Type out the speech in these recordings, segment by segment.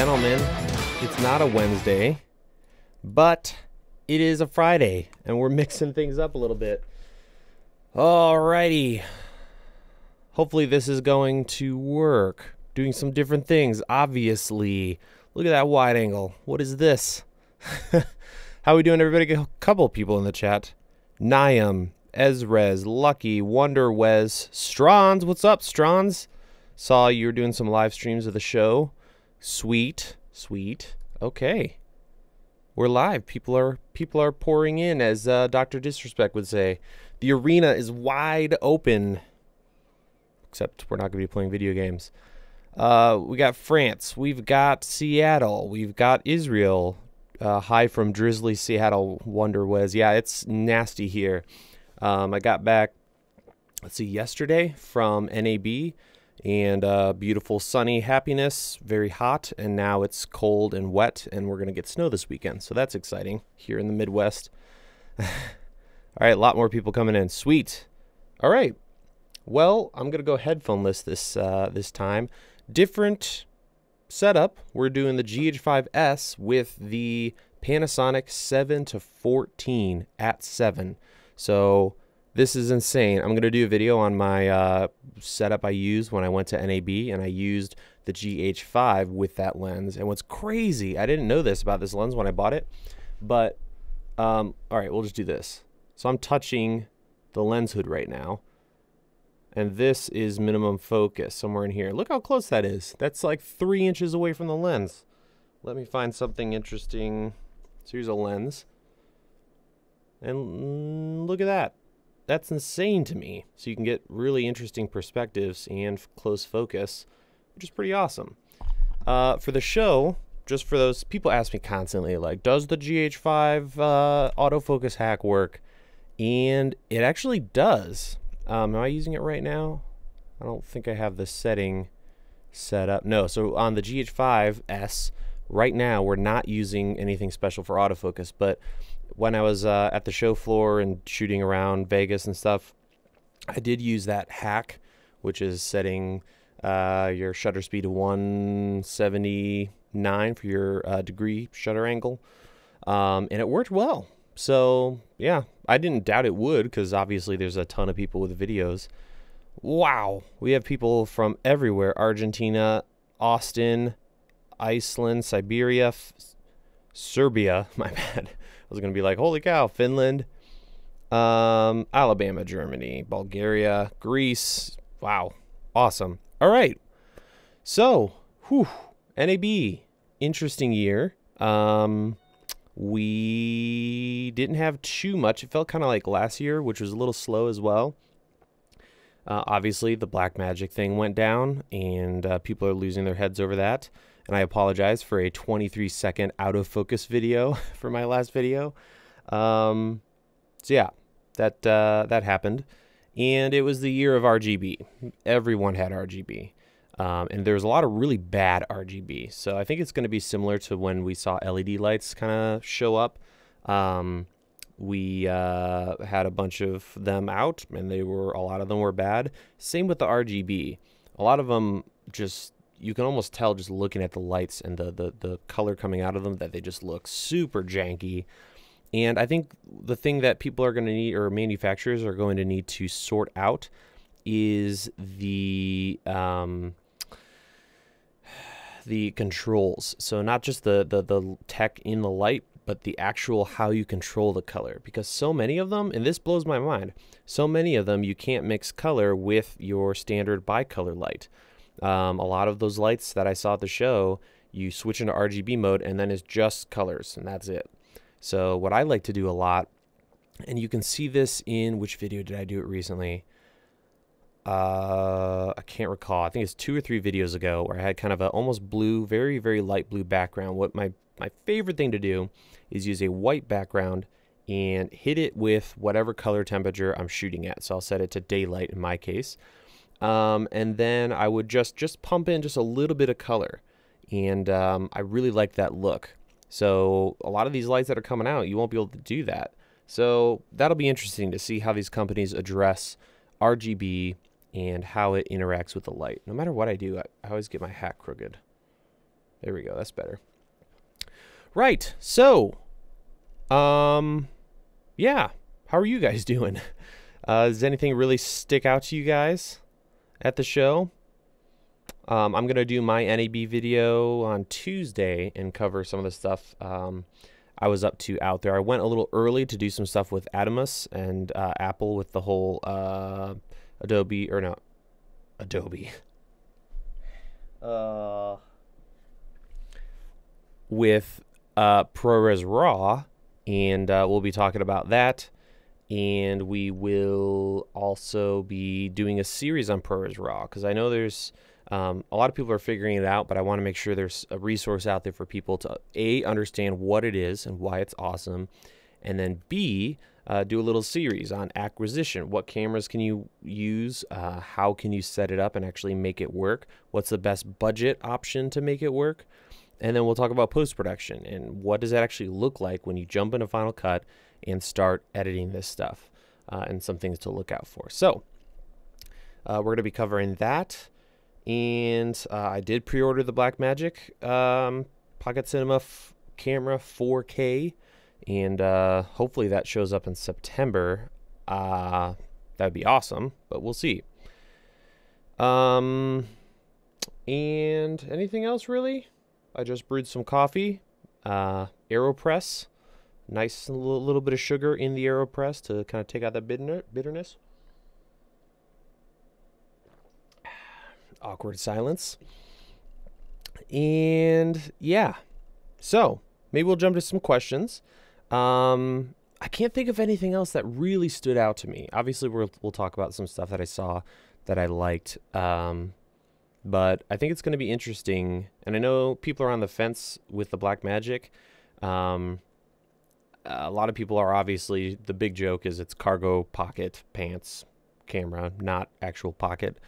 gentlemen, it's not a Wednesday, but it is a Friday, and we're mixing things up a little bit. Alrighty. Hopefully this is going to work. Doing some different things, obviously. Look at that wide angle. What is this? How we doing, everybody? A couple people in the chat. Niam, Ezrez, Lucky, Wonder Wes, Strons. What's up, Strons? Saw you were doing some live streams of the show. Sweet, sweet. Okay, we're live. People are pouring in, as Dr. Disrespect would say. The arena is wide open. Except we're not going to be playing video games. We got France. We've got Seattle. We've got Israel. Hi from drizzly Seattle, Wonder Wes. Yeah, it's nasty here. I got back, let's see, yesterday from NAB. And beautiful sunny happiness, very hot, and now it's cold and wet, and we're going to get snow this weekend. So that's exciting here in the Midwest. All right, a lot more people coming in. Sweet. All right. Well, I'm going to go headphoneless this time. Different setup. We're doing the GH5S with the Panasonic 7-14 at 7. So this is insane. I'm going to do a video on my setup I used when I went to NAB, and I used the GH5 with that lens. And what's crazy, I didn't know this about this lens when I bought it, but all right, we'll just do this. So I'm touching the lens hood right now, and this is minimum focus somewhere in here. Look how close that is. That's like 3 inches away from the lens. Let me find something interesting. So here's a lens, and look at that. That's insane to me. So you can get really interesting perspectives and close focus, which is pretty awesome. For the show, just for those people ask me constantly, like, does the GH5 autofocus hack work? And it actually does. Am I using it right now? I don't think I have the setting set up. No, so on the GH5S, right now we're not using anything special for autofocus, but when I was at the show floor and shooting around Vegas and stuff, I did use that hack, which is setting your shutter speed to 179 for your degree shutter angle, and it worked well. So yeah, I didn't doubt it would, because obviously there's a ton of people with videos. Wow, we have people from everywhere: Argentina, Austin, Iceland, Siberia, Serbia, my bad. I was going to be like, holy cow, Finland, Alabama, Germany, Bulgaria, Greece. Wow, awesome. All right, so, NAB, interesting year. We didn't have too much. It felt kind of like last year, which was a little slow as well. Obviously, the Blackmagic thing went down, and people are losing their heads over that. And I apologize for a 23-second out of focus video for my last video. So yeah, that happened. And it was the year of RGB. Everyone had RGB. And there was a lot of really bad RGB. So I think it's going to be similar to when we saw LED lights kind of show up. We had a bunch of them out, and a lot of them were bad. Same with the RGB. A lot of them just, you can almost tell just looking at the lights and the color coming out of them that they just look super janky. And I think the thing that people are going to need, or manufacturers are going to need to sort out, is the controls. So not just the tech in the light, but the actual how you control the color. Because so many of them, and this blows my mind, so many of them you can't mix color with your standard bicolor light. A lot of those lights that I saw at the show, you switch into RGB mode and then it's just colors, and that's it. So what I like to do a lot, and you can see this in, which video did I do it recently? I can't recall. I think it's 2 or 3 videos ago, where I had kind of a almost blue, very, very light blue background. What my favorite thing to do is use a white background and hit it with whatever color temperature I'm shooting at. So I'll set it to daylight in my case. And then I would just pump in just a little bit of color, and I really like that look. So a lot of these lights that are coming out, you won't be able to do that. So that'll be interesting to see how these companies address RGB and how it interacts with the light. No matter what I do, I always get my hat crooked. There we go. That's better. Right. So, yeah. How are you guys doing? Does anything really stick out to you guys at the show? I'm going to do my NAB video on Tuesday and cover some of the stuff I was up to out there. I went a little early to do some stuff with Adamus and Apple with the whole Adobe. With ProRes RAW, and we'll be talking about that. And we will also be doing a series on ProRes RAW, because I know there's a lot of people are figuring it out, but I want to make sure there's a resource out there for people to A, understand what it is and why it's awesome, and then B, do a little series on acquisition. What cameras can you use? How can you set it up and actually make it work? What's the best budget option to make it work? And then we'll talk about post-production and what does that actually look like when you jump into Final Cut and start editing this stuff, and some things to look out for. So we're going to be covering that. And I did pre-order the Blackmagic Pocket Cinema camera 4K, and hopefully that shows up in September. That'd be awesome, but we'll see. And anything else really? I just brewed some coffee, AeroPress, nice little bit of sugar in the AeroPress to kind of take out that bitterness. Awkward silence. And yeah, so maybe we'll jump to some questions. I can't think of anything else that really stood out to me. Obviously we'll talk about some stuff that I saw that I liked, but I think it's going to be interesting. And I know people are on the fence with the Blackmagic. A lot of people are, obviously the big joke is it's cargo pocket pants camera, not actual pocket.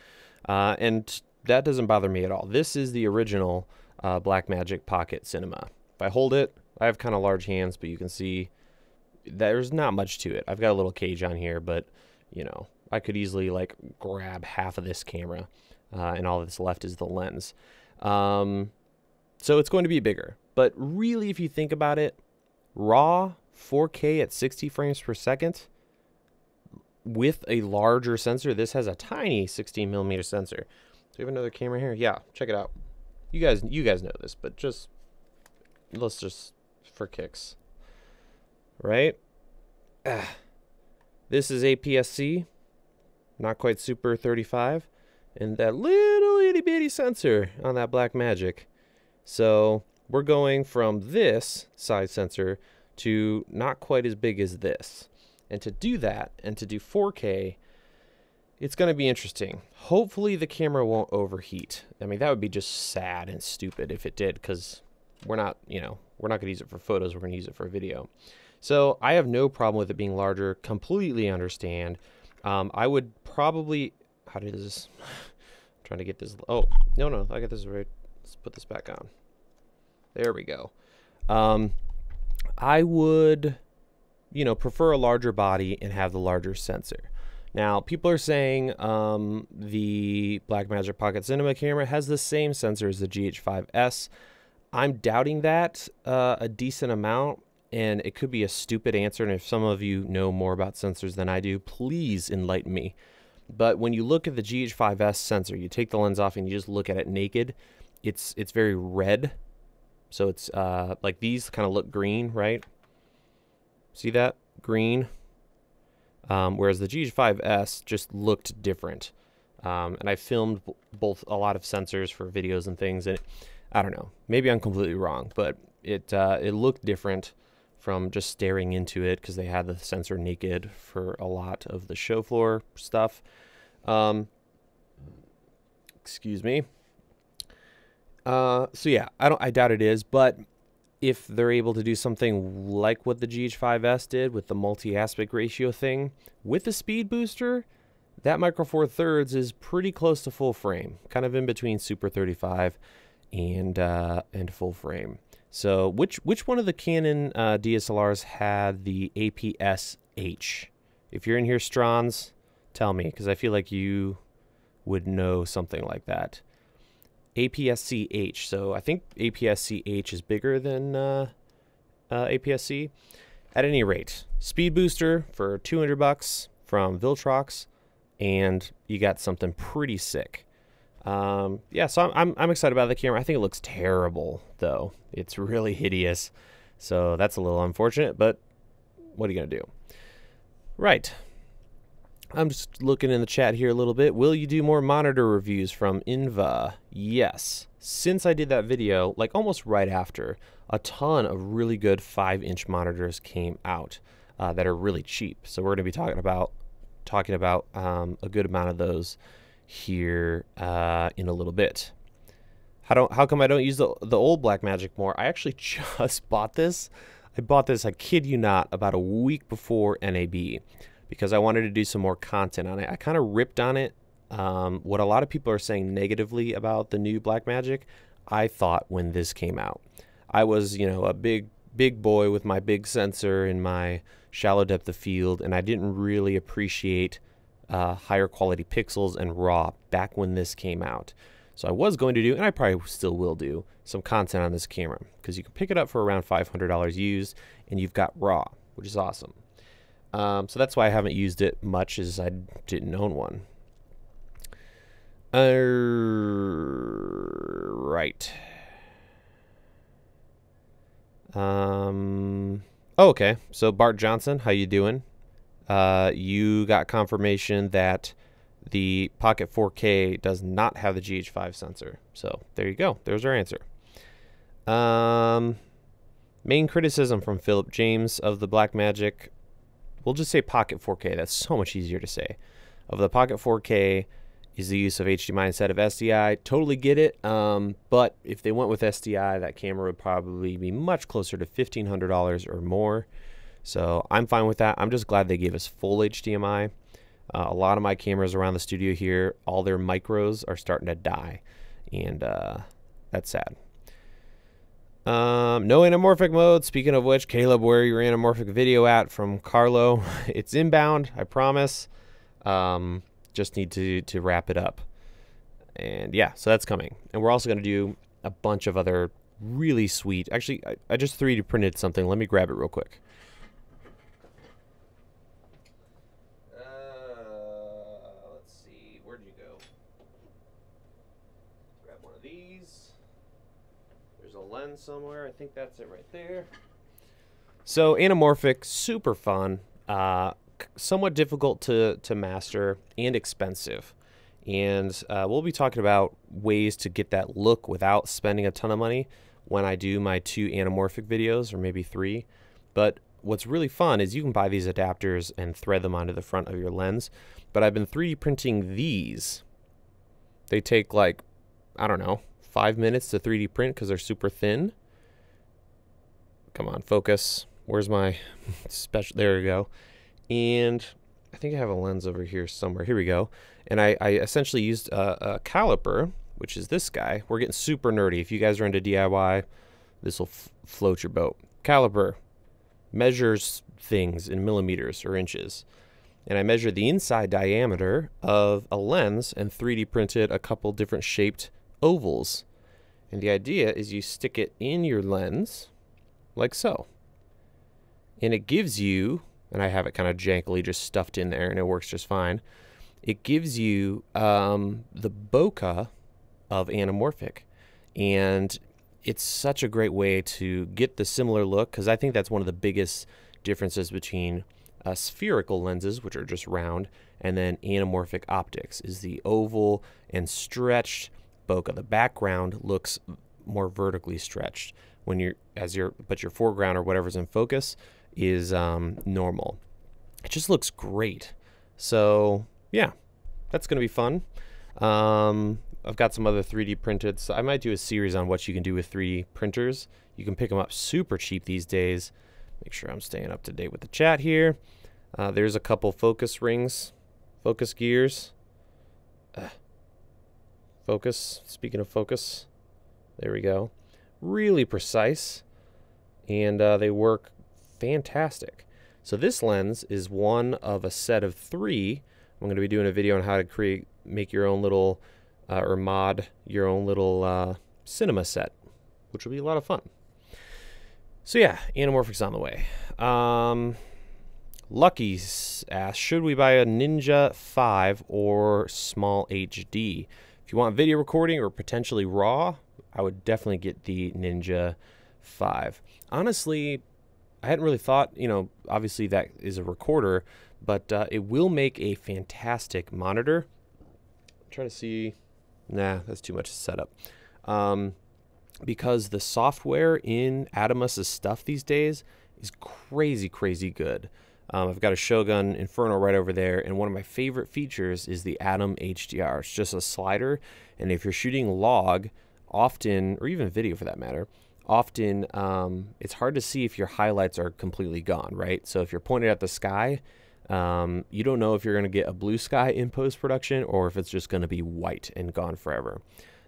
And that doesn't bother me at all. This is the original Blackmagic Pocket Cinema. If I hold it, I have kind of large hands, but you can see there's not much to it. I've got a little cage on here, but you know, I could easily like grab half of this camera, and all that's left is the lens. So it's going to be bigger. But really, if you think about it, RAW 4K at 60 frames per second with a larger sensor. This has a tiny 16mm sensor. So we have another camera here. Yeah, check it out. You guys know this, but let's just for kicks, right? This is APS-C, not quite Super 35, and that little itty bitty sensor on that Blackmagic. So we're going from this size sensor to not quite as big as this. And to do that, and to do 4K, it's going to be interesting. Hopefully the camera won't overheat. I mean, that would be just sad and stupid if it did, because we're not going to use it for photos. We're going to use it for video. So I have no problem with it being larger. Completely understand. I would probably, how does this, I'm trying to get this, oh, no, I got this right. Let's put this back on. There we go. I would, prefer a larger body and have the larger sensor. Now, people are saying the Blackmagic Pocket Cinema camera has the same sensor as the GH5S. I'm doubting that a decent amount, and it could be a stupid answer, and if some of you know more about sensors than I do, please enlighten me. But when you look at the GH5S sensor, you take the lens off and you just look at it naked, it's very red. So it's like these kind of look green, right? See that? Green. Whereas the GH5S just looked different. And I filmed both a lot of sensors for videos and things, and I don't know, maybe I'm completely wrong, but it looked different from just staring into it, because they had the sensor naked for a lot of the show floor stuff. Excuse me. So yeah, I doubt it is, but if they're able to do something like what the GH5S did with the multi-aspect ratio thing with the speed booster, that Micro Four Thirds is pretty close to full frame, kind of in between Super 35 and full frame. So which one of the Canon DSLRs had the APS-H? If you're in here, Strons, tell me, because I feel like you would know something like that. APS-C-H. So I think APS-C-H is bigger than APS-C. At any rate, speed booster for 200 bucks from Viltrox, and you got something pretty sick. Yeah, so I'm excited about the camera. I think it looks terrible, though. It's really hideous. So that's a little unfortunate, but what are you going to do? Right. I'm just looking in the chat here a little bit. Will you do more monitor reviews from Inva? Yes. Since I did that video, like almost right after, a ton of really good 5-inch monitors came out that are really cheap. So we're going to be talking about a good amount of those here in a little bit. How come I don't use the old Blackmagic more? I actually just bought this. I bought this, I kid you not, about a week before NAB because I wanted to do some more content on it. I kind of ripped on it. What a lot of people are saying negatively about the new Blackmagic, I thought when this came out. I was, you know, a big boy with my big sensor and my shallow depth of field, and I didn't really appreciate higher quality pixels and RAW back when this came out. So I was going to do, and I probably still will do, some content on this camera because you can pick it up for around $500 used, and you've got RAW, which is awesome. So that's why I haven't used it much, as I didn't own one. Right. Oh, okay. So Bart Johnson, how you doing? You got confirmation that the Pocket 4K does not have the GH5 sensor. So there you go. There's our answer. Main criticism from Philip James of the Blackmagic. We'll just say Pocket 4K. That's so much easier to say. Of the Pocket 4K is the use of HDMI instead of SDI. Totally get it. But if they went with SDI, that camera would probably be much closer to $1,500 or more. So I'm fine with that. I'm just glad they gave us full HDMI. A lot of my cameras around the studio here, all their micros are starting to die. And that's sad. No anamorphic mode. Speaking of which, Caleb, where your anamorphic video at from Carlo? It's inbound, I promise. Just need to wrap it up. And yeah, so that's coming. And we're also going to do a bunch of other really sweet. Actually, I just 3D printed something. Let me grab it real quick. Let's see. Where'd you go? Grab one of these. There's a lens somewhere. I think that's it right there. So anamorphic, super fun. Somewhat difficult to master and expensive. And we'll be talking about ways to get that look without spending a ton of money when I do my 2 anamorphic videos, or maybe 3. But what's really fun is you can buy these adapters and thread them onto the front of your lens. But I've been 3D printing these. They take like, I don't know, 5 minutes to 3D print because they're super thin. Come on, focus. Where's my special? There we go. And I think I have a lens over here somewhere. Here we go. And I essentially used a caliper, which is this guy. We're getting super nerdy. If you guys are into DIY, this will float your boat. Caliper measures things in millimeters or inches. And I measured the inside diameter of a lens and 3D printed a couple different shaped ovals. And the idea is you stick it in your lens like so. And it gives you, and I have it kind of jankily just stuffed in there and it works just fine. It gives you the bokeh of anamorphic. And it's such a great way to get the similar look, because I think that's one of the biggest differences between spherical lenses, which are just round, and then anamorphic optics, is the oval and stretched bokeh. The background looks more vertically stretched when but your foreground or whatever's in focus is normal. It just looks great. So yeah, that's gonna be fun. I've got some other 3D printed, so I might do a series on what you can do with 3D printers. You can pick them up super cheap these days. Make sure I'm staying up to date with the chat here. There's a couple focus rings, focus gears. Focus, speaking of focus, there we go. Really precise, and they work fantastic. So this lens is one of a set of 3. I'm going to be doing a video on how to make your own little or mod your own little cinema set, which will be a lot of fun. So yeah, anamorphics on the way. Lucky asks, should we buy a Ninja 5 or Small HD? If you want video recording or potentially RAW, I would definitely get the Ninja 5. Honestly, I hadn't really thought, you know, obviously that is a recorder, but it will make a fantastic monitor. I'm trying to see. Nah, that's too much to set up. Because the software in Adamus's stuff these days is crazy, crazy good. I've got a Shogun Inferno right over there, and one of my favorite features is the Atom HDR. It's just a slider, and if you're shooting log, often, or even video for that matter, often it's hard to see if your highlights are completely gone, right? So if you're pointed at the sky, you don't know if you're going to get a blue sky in post-production or if it's just going to be white and gone forever.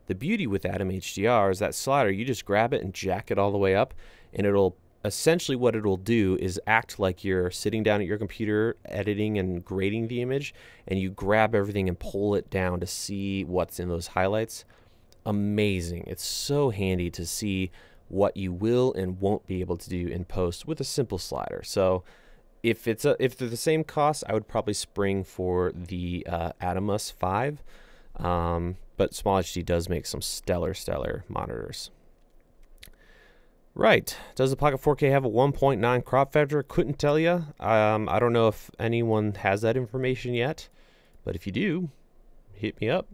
The beauty with Atom HDR is that slider, you just grab it and jack it all the way up, and it'll essentially what it'll do is act like you're sitting down at your computer editing and grading the image, and you grab everything and pull it down to see what's in those highlights. Amazing. It's so handy to see what you will and won't be able to do in post with a simple slider. So if they're the same cost, I would probably spring for the Adamus 5. But Small HD does make some stellar monitors. Right. Does the Pocket 4K have a 1.9 crop factor? Couldn't tell you. I don't know if anyone has that information yet, but if you do, hit me up.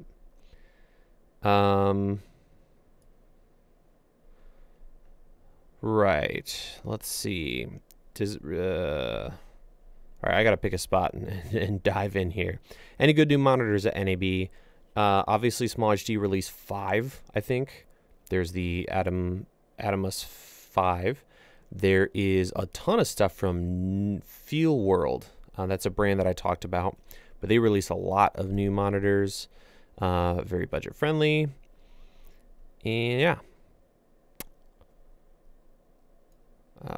Right. Let's see. All right, I got to pick a spot and dive in here. Any good new monitors at NAB? Obviously, Small HD release 5, I think. There's the Adamus 5. There is a ton of stuff from Feel World. That's a brand that I talked about. But they release a lot of new monitors. Very budget friendly. And yeah.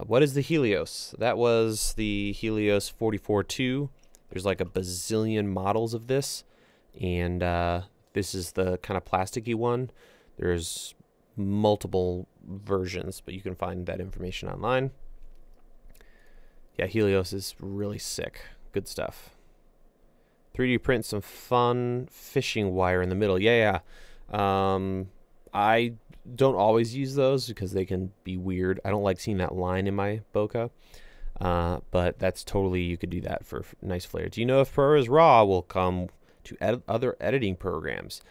What is the Helios? That was the Helios 44-2. There's like a bazillion models of this. And this is the kind of plasticky one. There's multiple versions, but you can find that information online. Yeah, Helios is really sick. Good stuff. 3D print some fun fishing wire in the middle. Yeah. I don't always use those because they can be weird. I don't like seeing that line in my bokeh. But that's totally, you could do that for nice flair. Do you know if ProRes RAW will come to other editing programs?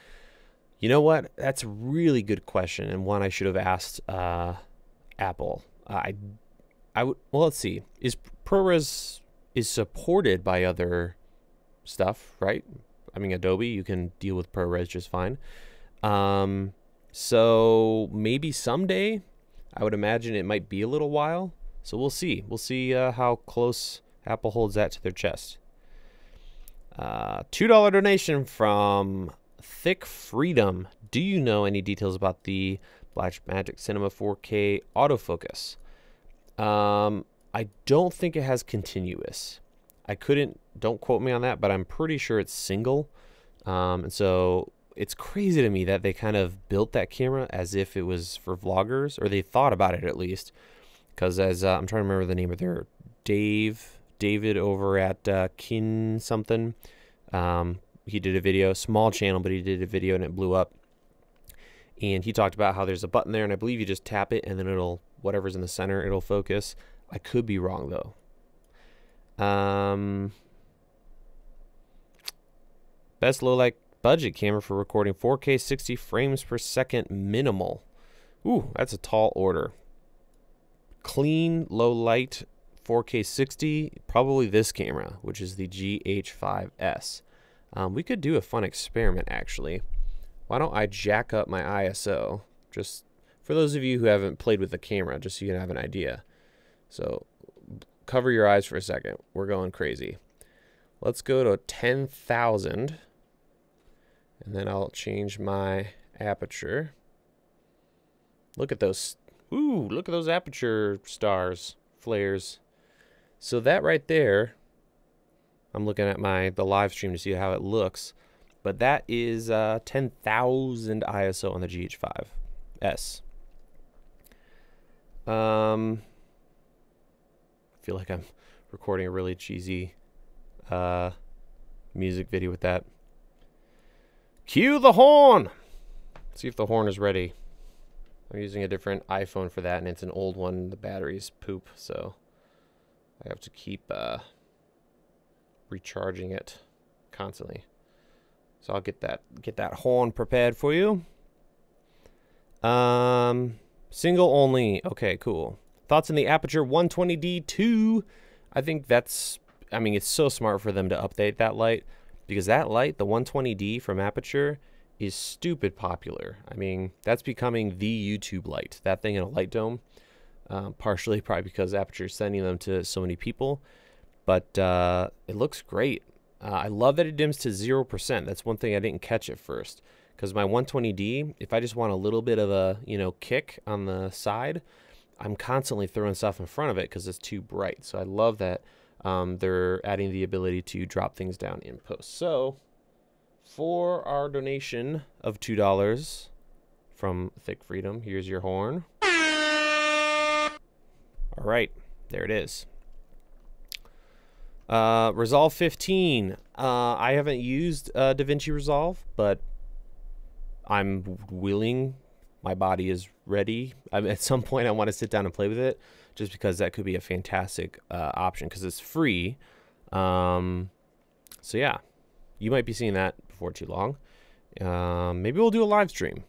You know what? That's a really good question, and one I should have asked Apple. Well, let's see. Is ProRes is supported by other stuff, right? I mean, Adobe, you can deal with ProRes just fine. So maybe someday. I would imagine it might be a little while. So we'll see. We'll see how close Apple holds that to their chest. $2 donation from Thick Freedom. Do you know any details about the Blackmagic Cinema 4K autofocus? I don't think it has continuous. Don't quote me on that, but I'm pretty sure it's single. And so it's crazy to me that they kind of built that camera as if it was for vloggers, or they thought about it at least. Because as I'm trying to remember the name of their David over at Kin something. He did a video, small channel, but he did a video and it blew up. And he talked about how there's a button there, and I believe you just tap it and then it'll, whatever's in the center, it'll focus. I could be wrong though. Best low light budget camera for recording 4K 60 frames per second minimal. Ooh, that's a tall order. Clean, low light, 4K 60, probably this camera, which is the GH5S. We could do a fun experiment, actually. Why don't I jack up my ISO, just for those of you who haven't played with the camera, just so you can have an idea. So cover your eyes for a second. We're going crazy. Let's go to 10,000, and then I'll change my aperture. Look at those. Ooh, look at those aperture stars, flares. So that right there, I'm looking at the live stream to see how it looks. but that is 10,000 ISO on the GH5S. I feel like I'm recording a really cheesy music video with that. Cue the horn! Let's see if the horn is ready. I'm using a different iPhone for that, and it's an old one. The battery's poop, so I have to keep recharging it constantly. So I'll get that horn prepared for you. Single only. Okay, cool. Thoughts on the Aperture 120D2? I think that's, I mean, it's so smart for them to update that light, because that light, the 120D from Aperture, is stupid popular. I mean, that's becoming the YouTube light. That thing in a light dome. Partially probably because Aperture is sending them to so many people. But it looks great. I love that it dims to 0%. That's one thing I didn't catch at first. Because my 120D, if I just want a little bit of a, you know, kick on the side, I'm constantly throwing stuff in front of it because it's too bright. So I love that they're adding the ability to drop things down in post. So for our donation of $2 from Thick Freedom, here's your horn. All right, there it is. Resolve 15. I haven't used DaVinci Resolve, but I'm willing. My body is ready. At some point, I want to sit down and play with it, just because that could be a fantastic option because it's free. So yeah, you might be seeing that before too long. Maybe we'll do a live stream.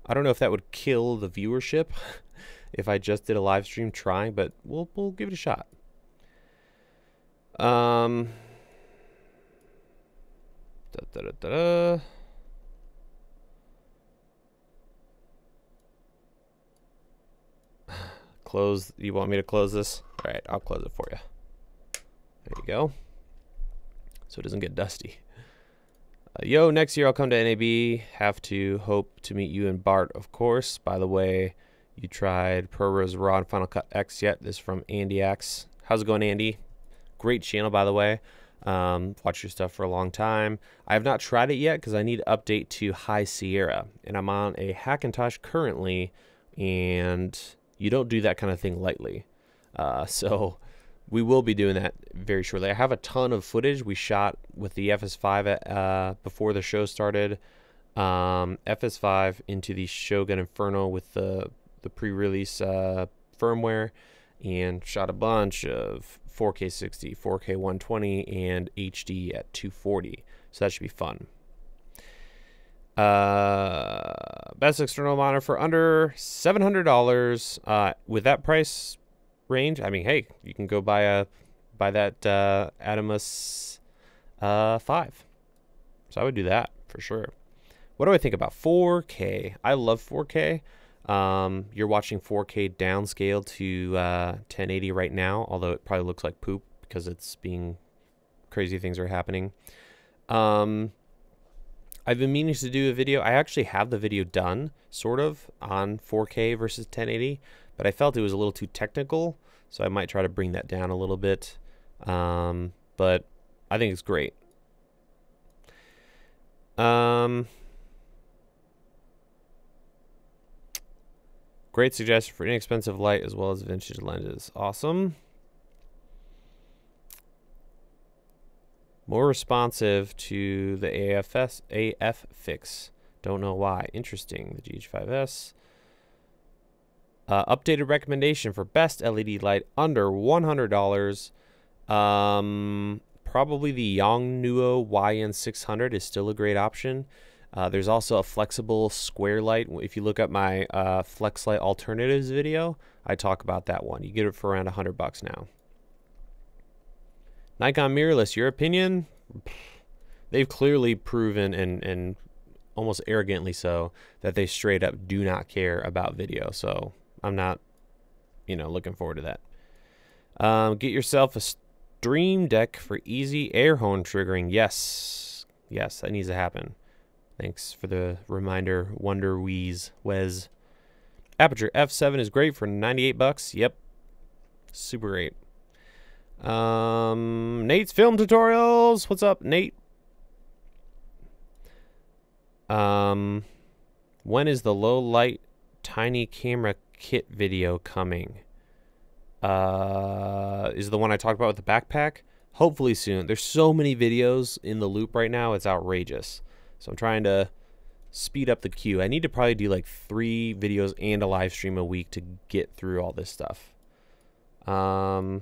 I don't know if that would kill the viewership if I just did a live stream trying, but we'll give it a shot. Close. You want me to close this? All right, I'll close it for you. There you go. So it doesn't get dusty. Yo, next year I'll come to NAB. Have to hope to meet you and Bart, of course. By the way, you tried ProRes Raw and Final Cut X yet? This is from Andy X. How's it going, Andy? Great channel, by the way. Watch your stuff for a long time. I have not tried it yet because I need to update to High Sierra, and I'm on a Hackintosh currently, and you don't do that kind of thing lightly. So we will be doing that very shortly. I have a ton of footage we shot with the FS5 before the show started. FS5 into the Shogun Inferno with the pre-release firmware, and shot a bunch of 4K 60, 4K 120, and HD at 240. So that should be fun. Best external monitor for under $700. With that price range, I mean, hey, you can go buy that Adamus 5. So I would do that for sure. What do I think about 4K? I love 4K. You're watching 4K downscale to 1080 right now, although it probably looks like poop because it's being crazy things are happening. I've been meaning to do a video. I actually have the video done, sort of, on 4K versus 1080, but I felt it was a little too technical, so I might try to bring that down a little bit. But I think it's great. Great suggestion for inexpensive light as well as vintage lenses. Awesome. More responsive to the AF fix. Don't know why. Interesting. The GH5S. Updated recommendation for best LED light under $100. Probably the Yongnuo YN600 is still a great option. There's also a flexible square light. If you look at my flex light alternatives video, I talk about that one. You get it for around $100 now. Nikon mirrorless, your opinion? They've clearly proven, and almost arrogantly so, that they straight up do not care about video. So I'm not, looking forward to that. Get yourself a Stream Deck for easy air horn triggering. Yes, that needs to happen. Thanks for the reminder, Wonder Wes. Aperture F7 is great for $98. Yep, super great. Nate's Film Tutorials. What's up, Nate? When is the low light tiny camera kit video coming? Is the one I talked about with the backpack? Hopefully soon. There's so many videos in the loop right now, it's outrageous. So I'm trying to speed up the queue. I need to probably do like 3 videos and a live stream a week to get through all this stuff. What's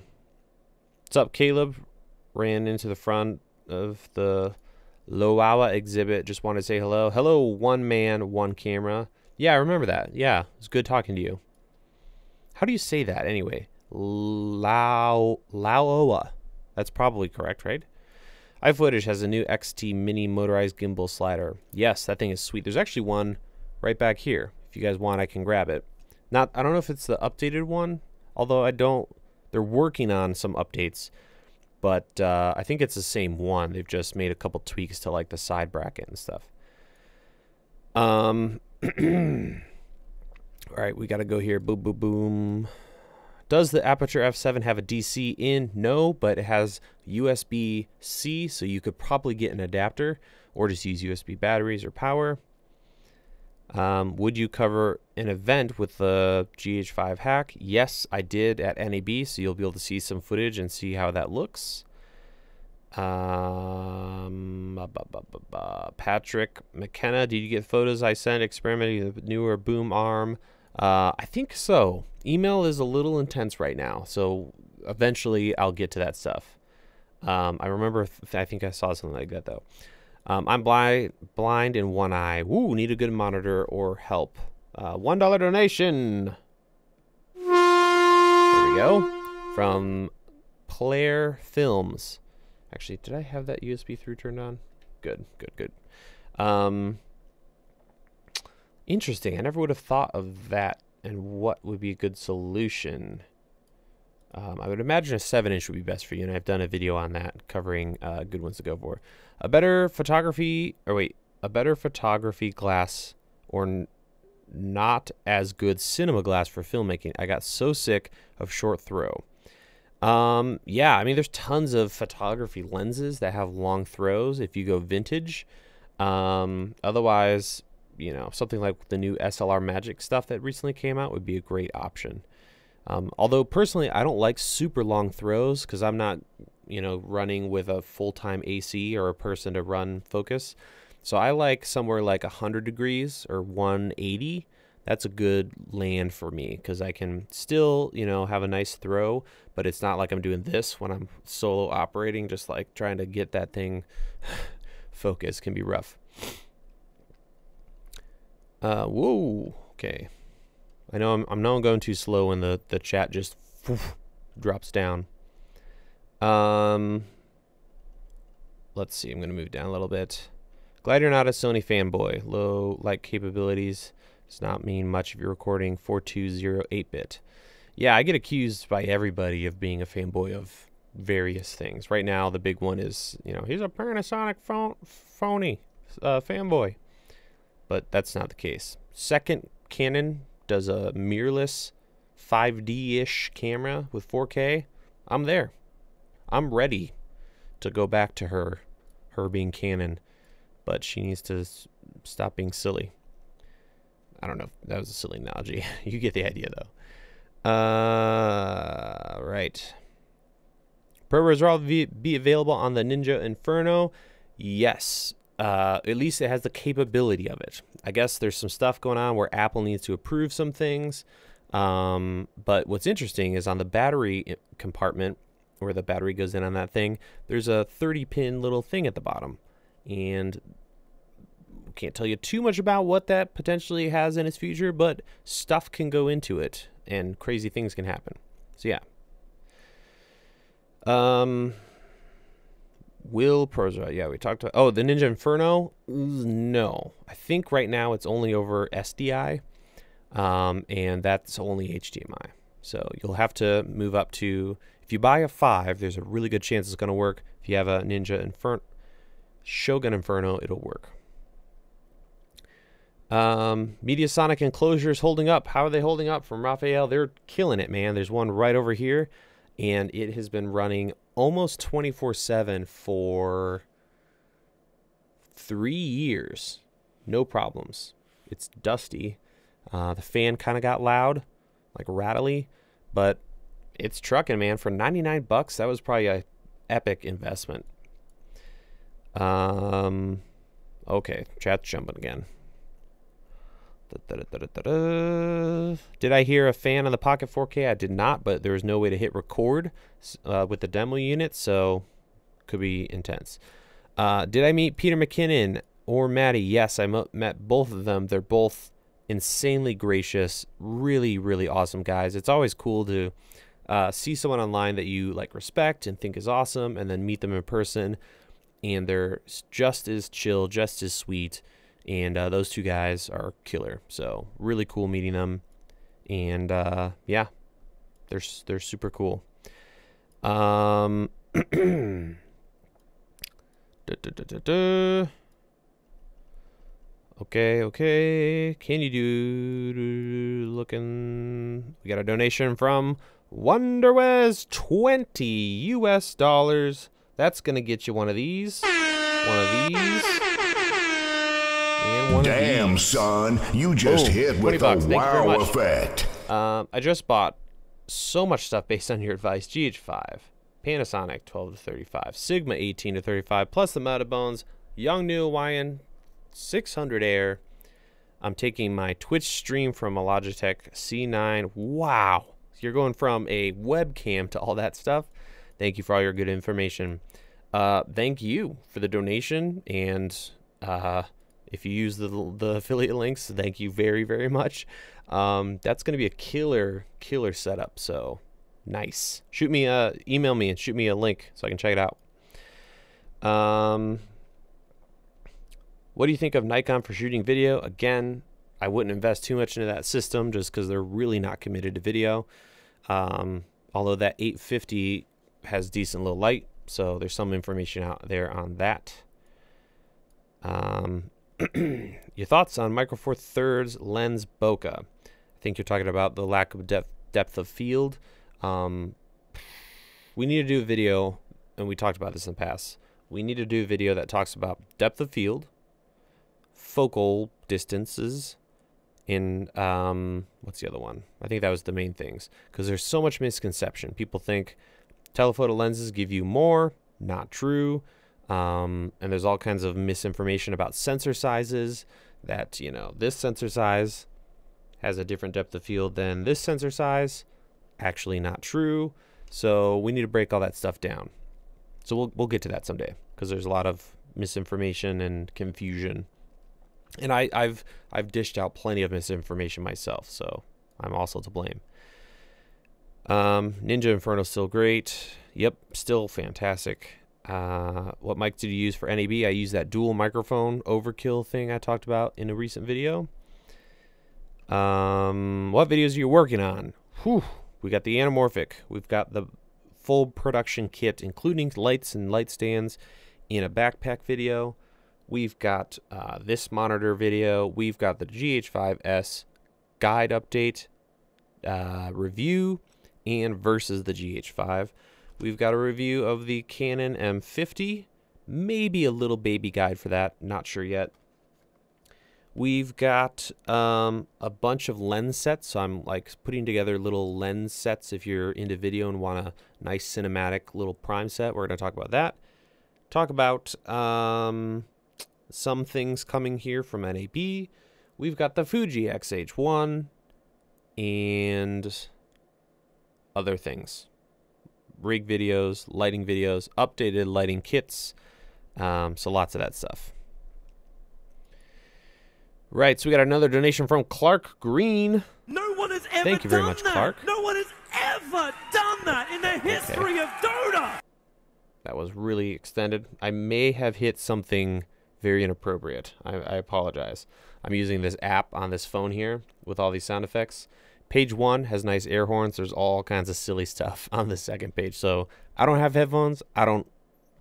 up, Caleb? Ran into the front of the Loawa exhibit. Just wanted to say hello. Hello, one man, one camera. Yeah, I remember that. Yeah, it was good talking to you. How do you say that anyway? Laowa. That's probably correct, right? iFootage has a new XT mini motorized gimbal slider. Yes, that thing is sweet. There's actually one right back here. If you guys want, I can grab it. I don't know if it's the updated one, although they're working on some updates, but I think it's the same one. They've just made a couple tweaks to like the side bracket and stuff. All right, we got to go here. Boom, boom, boom. Does the Aperture F7 have a DC in? No, but it has USB-C, so you could probably get an adapter or just use USB batteries or power. Would you cover an event with the GH5 hack? Yes, I did at NAB, so you'll be able to see some footage and see how that looks. Patrick McKenna, did you get photos I sent experimenting with the newer boom arm? I think so. Email is a little intense right now, so eventually I'll get to that stuff. I remember, I think I saw something like that though. I'm blind in one eye. Woo, need a good monitor or help. $1 donation. There we go. From Player Films. Actually, did I have that USB 3 turned on? Good, good, good. Interesting. I never would have thought of that and what would be a good solution. I would imagine a 7-inch would be best for you, and I've done a video on that covering good ones to go for. A better photography glass or not as good cinema glass for filmmaking. I got so sick of short throw. Yeah, I mean, there's tons of photography lenses that have long throws if you go vintage. Otherwise, you know, something like the new SLR Magic stuff that recently came out would be a great option. Although personally, I don't like super long throws because I'm not, you know, running with a full-time AC or a person to run focus. So I like somewhere like 100 degrees or 180. That's a good land for me because I can still, you know, have a nice throw, but it's not like I'm doing this when I'm solo operating. Just like trying to get that thing focused can be rough. Whoa, okay. I know I'm going too slow when the chat just drops down. Let's see, I'm going to move down a little bit. Glad you're not a Sony fanboy. Low light capabilities does not mean much if you're recording 420 8-bit. Yeah, I get accused by everybody of being a fanboy of various things. Right now, the big one is, you know, he's a Panasonic phony fanboy. But that's not the case. Second, Canon does a mirrorless 5D-ish camera with 4K. I'm there. I'm ready to go back to her being Canon, but she needs to stop being silly. I don't know if that was a silly analogy. You get the idea, though. Right. ProRes RAW be available on the Ninja Inferno? Yes. At least it has the capability of it. I guess there's some stuff going on where Apple needs to approve some things. But what's interesting is on the battery compartment, where the battery goes in on that thing, there's a 30-pin little thing at the bottom. And can't tell you too much about what that potentially has in its future, but stuff can go into it and crazy things can happen. So yeah. Will ProRes, yeah, we talked about, oh, the Ninja Inferno? No. I think right now it's only over SDI, and that's only HDMI. So you'll have to move up to, if you buy a 5, there's a really good chance it's going to work. If you have a Shogun Inferno, it'll work. Mediasonic enclosures holding up. How are they holding up? From Raphael, they're killing it, man. There's one right over here, and it has been running almost 24/7 for 3 years. no problems. It's dusty. The fan kind of got loud, like rattly, but it's trucking, man. For 99 bucks, that was probably a epic investment. Okay, chat's jumping again. Did I hear a fan on the Pocket 4K? I did not, but there was no way to hit record with the demo unit, so could be intense. Did I meet Peter McKinnon or Maddie? Yes, I met both of them. They're both insanely gracious, really, really awesome guys. It's always cool to see someone online that you like respect and think is awesome, and then meet them in person, and they're just as chill, just as sweet. And those two guys are killer. So really cool meeting them. And yeah, they're super cool. Okay. Can you do looking? We got a donation from Wonderwez, $20 US. That's gonna get you one of these. One of these. Damn, son, you just hit with the wow effect. I just bought so much stuff based on your advice. GH5, Panasonic 12 to 35, Sigma 18 to 35, plus the Metabones, Young New Hawaiian 600 Air. I'm taking my Twitch stream from a Logitech C9. Wow, you're going from a webcam to all that stuff. Thank you for all your good information. Thank you for the donation, and if you use the affiliate links, thank you very, very much. That's going to be a killer setup. So nice. Email me and shoot me a link so I can check it out. What do you think of Nikon for shooting video? Again, I wouldn't invest too much into that system just because they're really not committed to video. Although that 850 has decent low light, so there's some information out there on that. Your thoughts on Micro Four Thirds lens bokeh? I think you're talking about the lack of depth of field. We need to do a video, and we talked about this in the past. We need to do a video that talks about depth of field, focal distances, and what's the other one? I think that was the main things, because there's so much misconception. People think telephoto lenses give you more. Not true. And there's all kinds of misinformation about sensor sizes, that, you know, this sensor size has a different depth of field than this sensor size. Actually not true. So we need to break all that stuff down. So we'll get to that someday, because there's a lot of misinformation and confusion. And I've dished out plenty of misinformation myself, so I'm also to blame. Ninja Inferno still great. Yep, still fantastic. What mic did you use for NAB? I used that dual microphone overkill thing I talked about in a recent video. What videos are you working on? Whew. We got the anamorphic. We've got the full production kit, including lights and light stands, in a backpack video. We've got this monitor video. We've got the GH5S guide update, review, and versus the GH5. We've got a review of the Canon M50, maybe a little baby guide for that, not sure yet. We've got a bunch of lens sets, so I'm like putting together little lens sets if you're into video and want a nice cinematic little prime set. We're going to talk about that. Talk about some things coming here from NAB. We've got the Fuji X-H1 and other things. Rig videos, lighting videos, updated lighting kits, so lots of that stuff. Right, so we got another donation from Clark Green. No one has ever Thank you very much, that. Clark. No one has ever done that in the history of Dota. That was really extended. I may have hit something very inappropriate. I apologize. I'm using this app on this phone here with all these sound effects. Page 1 has nice air horns. There's all kinds of silly stuff on the second page. So I don't have headphones.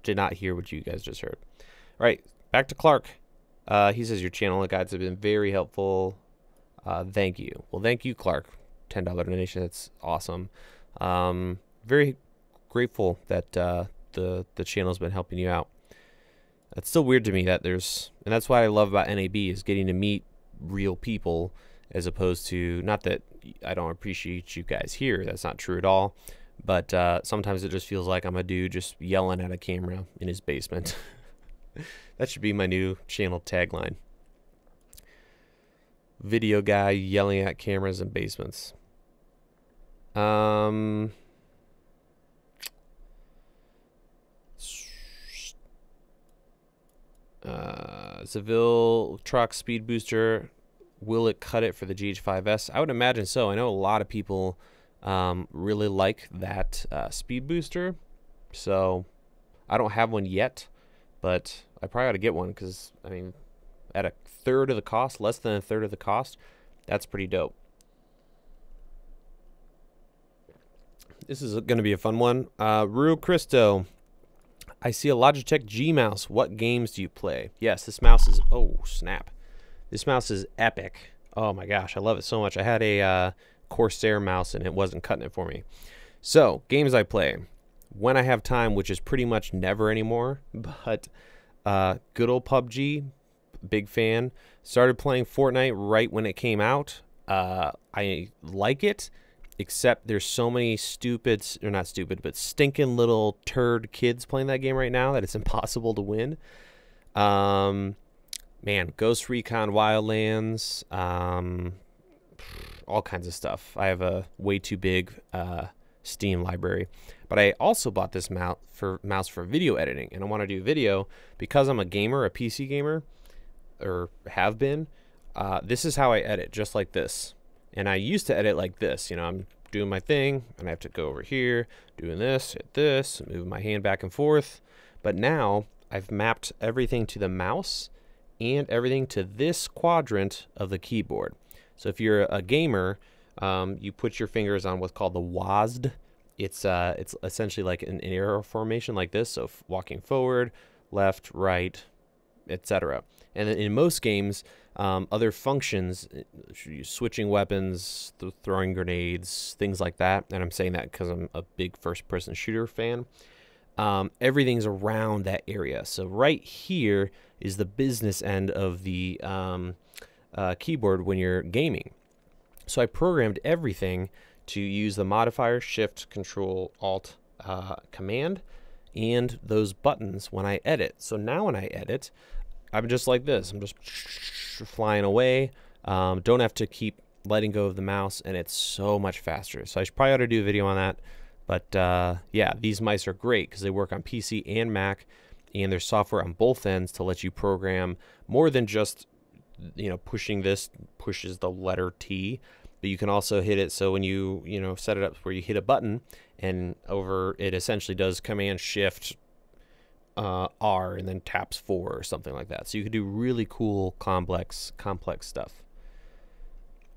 Did not hear what you guys just heard. All right, back to Clark. He says your channel and guides have been very helpful. Thank you. Well, thank you, Clark. $10 donation. That's awesome. Very grateful that the channel's been helping you out. It's still weird to me that there's, and that's what I love about NAB is getting to meet real people as opposed to, not that I don't appreciate you guys here, that's not true at all, but sometimes it just feels like I'm a dude just yelling at a camera in his basement. That should be my new channel tagline. Video guy yelling at cameras in basements. Seville truck speed booster. Will it cut it for the GH5S? I would imagine so. I know a lot of people really like that speed booster. So I don't have one yet, but I probably ought to get one because, I mean, at a third of the cost, less than a third of the cost, that's pretty dope. This is going to be a fun one. Rue Christo. I see a Logitech G mouse. What games do you play? Yes, this mouse is, oh snap. This mouse is epic. Oh my gosh, I love it so much. I had a Corsair mouse and it wasn't cutting it for me. So, games I play. When I have time, which is pretty much never anymore, but good old PUBG, big fan. Started playing Fortnite right when it came out. I like it. Except there's so many stupid, or not stupid, but stinking little turd kids playing that game right now that it's impossible to win. Man, Ghost Recon Wildlands, all kinds of stuff. I have a way too big Steam library. But I also bought this mouse for video editing, and I want to do video because I'm a gamer, a PC gamer, or have been. This is how I edit, just like this. And I used to edit like this, you know, I'm doing my thing and I have to go over here, doing this, hit this, move my hand back and forth. But now I've mapped everything to the mouse and everything to this quadrant of the keyboard. So if you're a gamer, you put your fingers on what's called the WASD. It's essentially like an arrow formation like this. So walking forward, left, right, etc. And then in most games, other functions, switching weapons, throwing grenades, things like that. And I'm saying that because I'm a big first-person shooter fan. Everything's around that area. So right here is the business end of the keyboard when you're gaming. So I programmed everything to use the modifier Shift, Control, Alt, Command, and those buttons when I edit. So now when I edit, I'm just like this. I'm just flying away. Don't have to keep letting go of the mouse, and it's so much faster. So I probably ought to do a video on that. But yeah, these mice are great because they work on PC and Mac, and there's software on both ends to let you program more than just, you know, pushing this pushes the letter T. But you can also hit it so when you set it up where you hit a button and over it essentially does Command Shift R and then taps 4 or something like that. So you can do really cool complex stuff.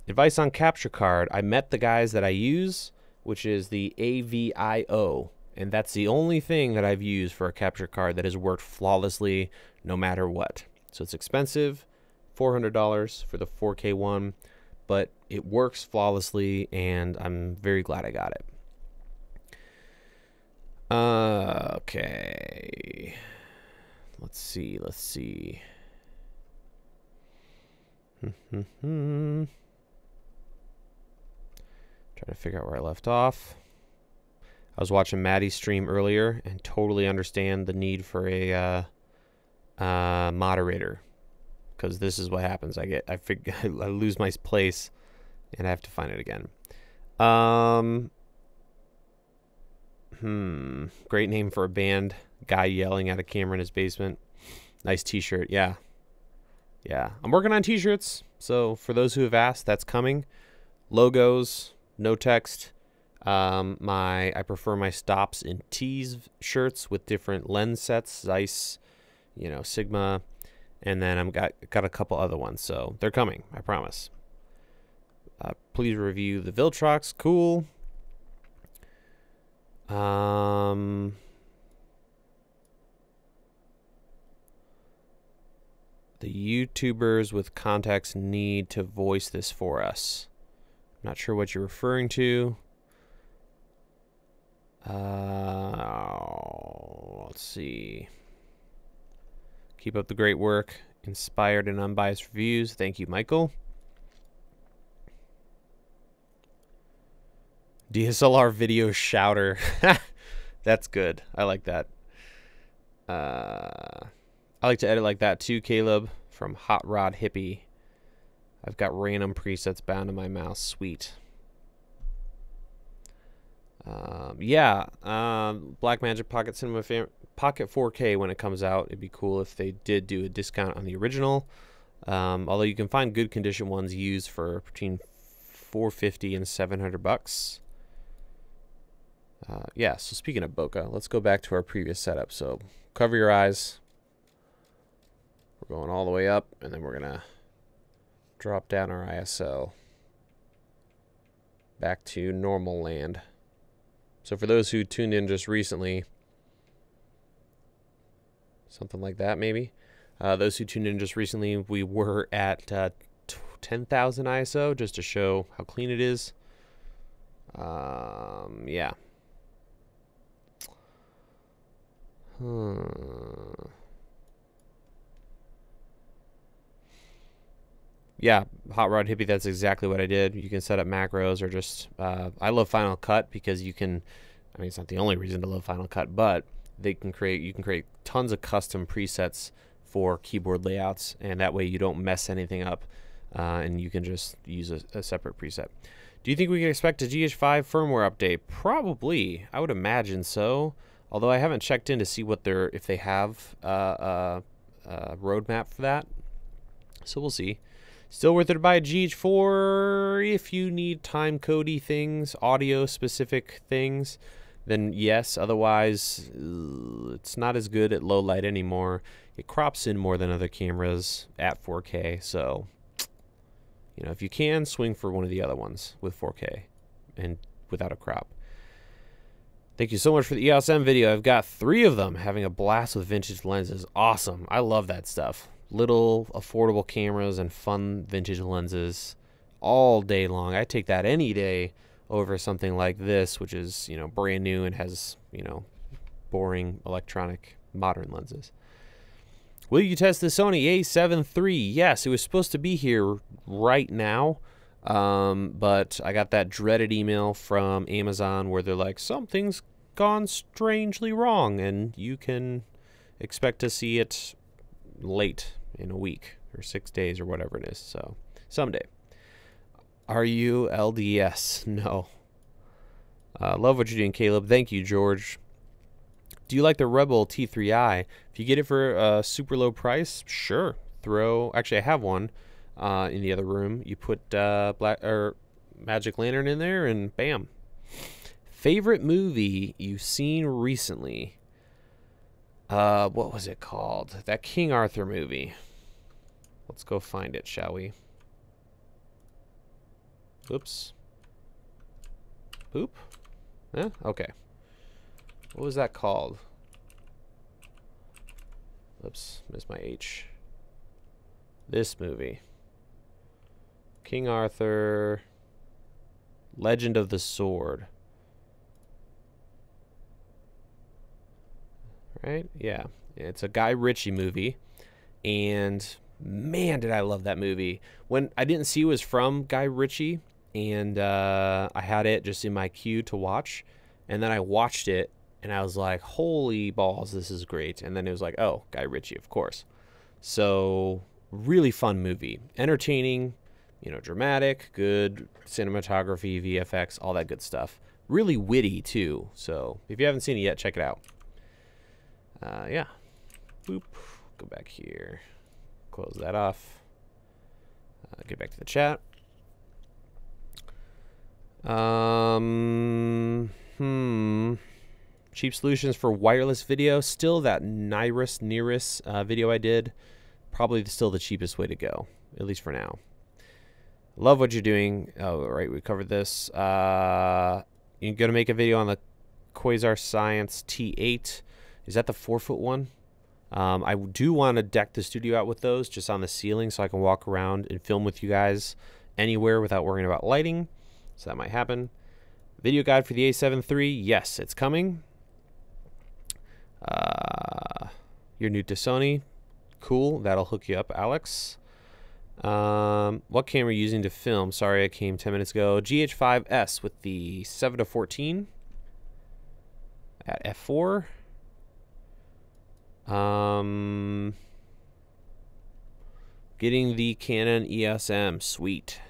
Advice on capture card. I met the guys that I use, which is the AVIO, and that's the only thing that I've used for a capture card that has worked flawlessly no matter what. So it's expensive, $400 for the 4K one, but it works flawlessly and I'm very glad I got it. Okay. Let's see. Trying to figure out where I left off. I was watching Maddie's stream earlier and totally understand the need for a moderator, because this is what happens. I lose my place and I have to find it again. Great name for a band. Guy yelling at a camera in his basement. Nice t-shirt. Yeah. I'm working on t-shirts. So for those who have asked, that's coming. Logos, no text. I prefer my stops in T's shirts with different lens sets, Zeiss, Sigma, and then I've got a couple other ones. So they're coming, I promise. Please review the Viltrox. Cool. The YouTubers with contacts need to voice this for us. Not sure what you're referring to. Let's see. Keep up the great work. Inspired and unbiased reviews. Thank you, Michael. DSLR video shouter. That's good. I like that. I like to edit like that too, Caleb, from Hot Rod Hippie. I've got random presets bound to my mouse. Sweet. Yeah. Blackmagic Pocket Cinema Pocket 4K when it comes out. It'd be cool if they did do a discount on the original. Although you can find good condition ones used for between $450 and $700. Yeah, so speaking of bokeh, let's go back to our previous setup. So cover your eyes. We're going all the way up, and then we're going to drop down our ISO back to normal land. So for those who tuned in just recently, something like that maybe, those who tuned in just recently, we were at 10,000 ISO just to show how clean it is. Yeah. Yeah, Hot Rod Hippie, that's exactly what I did. You can set up macros or just, I love Final Cut because you can, I mean, it's not the only reason to love Final Cut, but you can create tons of custom presets for keyboard layouts, and that way you don't mess anything up, and you can just use a separate preset. Do you think we can expect a GH5 firmware update? Probably. I would imagine so. Although I haven't checked in to see what if they have a roadmap for that. So we'll see. Still worth it to buy a GH4 if you need time codey things, audio specific things. Then yes. Otherwise, it's not as good at low light anymore. It crops in more than other cameras at 4K. So, you know, if you can, swing for one of the other ones with 4K and without a crop. Thank you so much for the EOS M video. I've got 3 of them having a blast with vintage lenses. Awesome. I love that stuff. Little affordable cameras and fun vintage lenses all day long. I take that any day over something like this, which is, you know, brand new and has, you know, boring electronic modern lenses. Will you test the Sony a7 III? Yes, it was supposed to be here right now. But I got that dreaded email from Amazon where they're like, something's gone strangely wrong, and you can expect to see it late in a week or 6 days or whatever it is. So someday. Are you LDS? No. Love what you're doing, Caleb. Thank you, George. Do you like the Rebel T3i? If you get it for a super low price, sure. Actually, I have one. In the other room, you put Magic Lantern in there, and bam. Favorite movie you've seen recently? What was it called? That King Arthur movie. Let's go find it, shall we? Oops. Boop. Yeah. Okay. What was that called? Oops, missed my H. This movie. King Arthur, Legend of the Sword. Right? Yeah. It's a Guy Ritchie movie. And man, did I love that movie. When I didn't see it was from Guy Ritchie, and I had it just in my queue to watch. And then I watched it, and I was like, holy balls, this is great. And then it was like, oh, Guy Ritchie, of course. So, really fun movie. Entertaining, you know, dramatic, good cinematography, VFX, all that good stuff. Really witty, too. So, if you haven't seen it yet, check it out. Yeah. Boop. Go back here. Close that off. Get back to the chat. Cheap solutions for wireless video. Still that Nearest video I did. Probably still the cheapest way to go, at least for now. Love what you're doing. Oh, right, we covered this. You're going to make a video on the Quasar Science T8. Is that the 4-foot one? I do want to deck the studio out with those just on the ceiling so I can walk around and film with you guys anywhere without worrying about lighting. So that might happen. Video guide for the a7 III. Yes, it's coming. You're new to Sony. Cool. That'll hook you up, Alex. What camera are you using to film? Sorry, I came 10 minutes ago. GH5S with the 7-14 at f4. Getting the Canon EOS M. Sweet.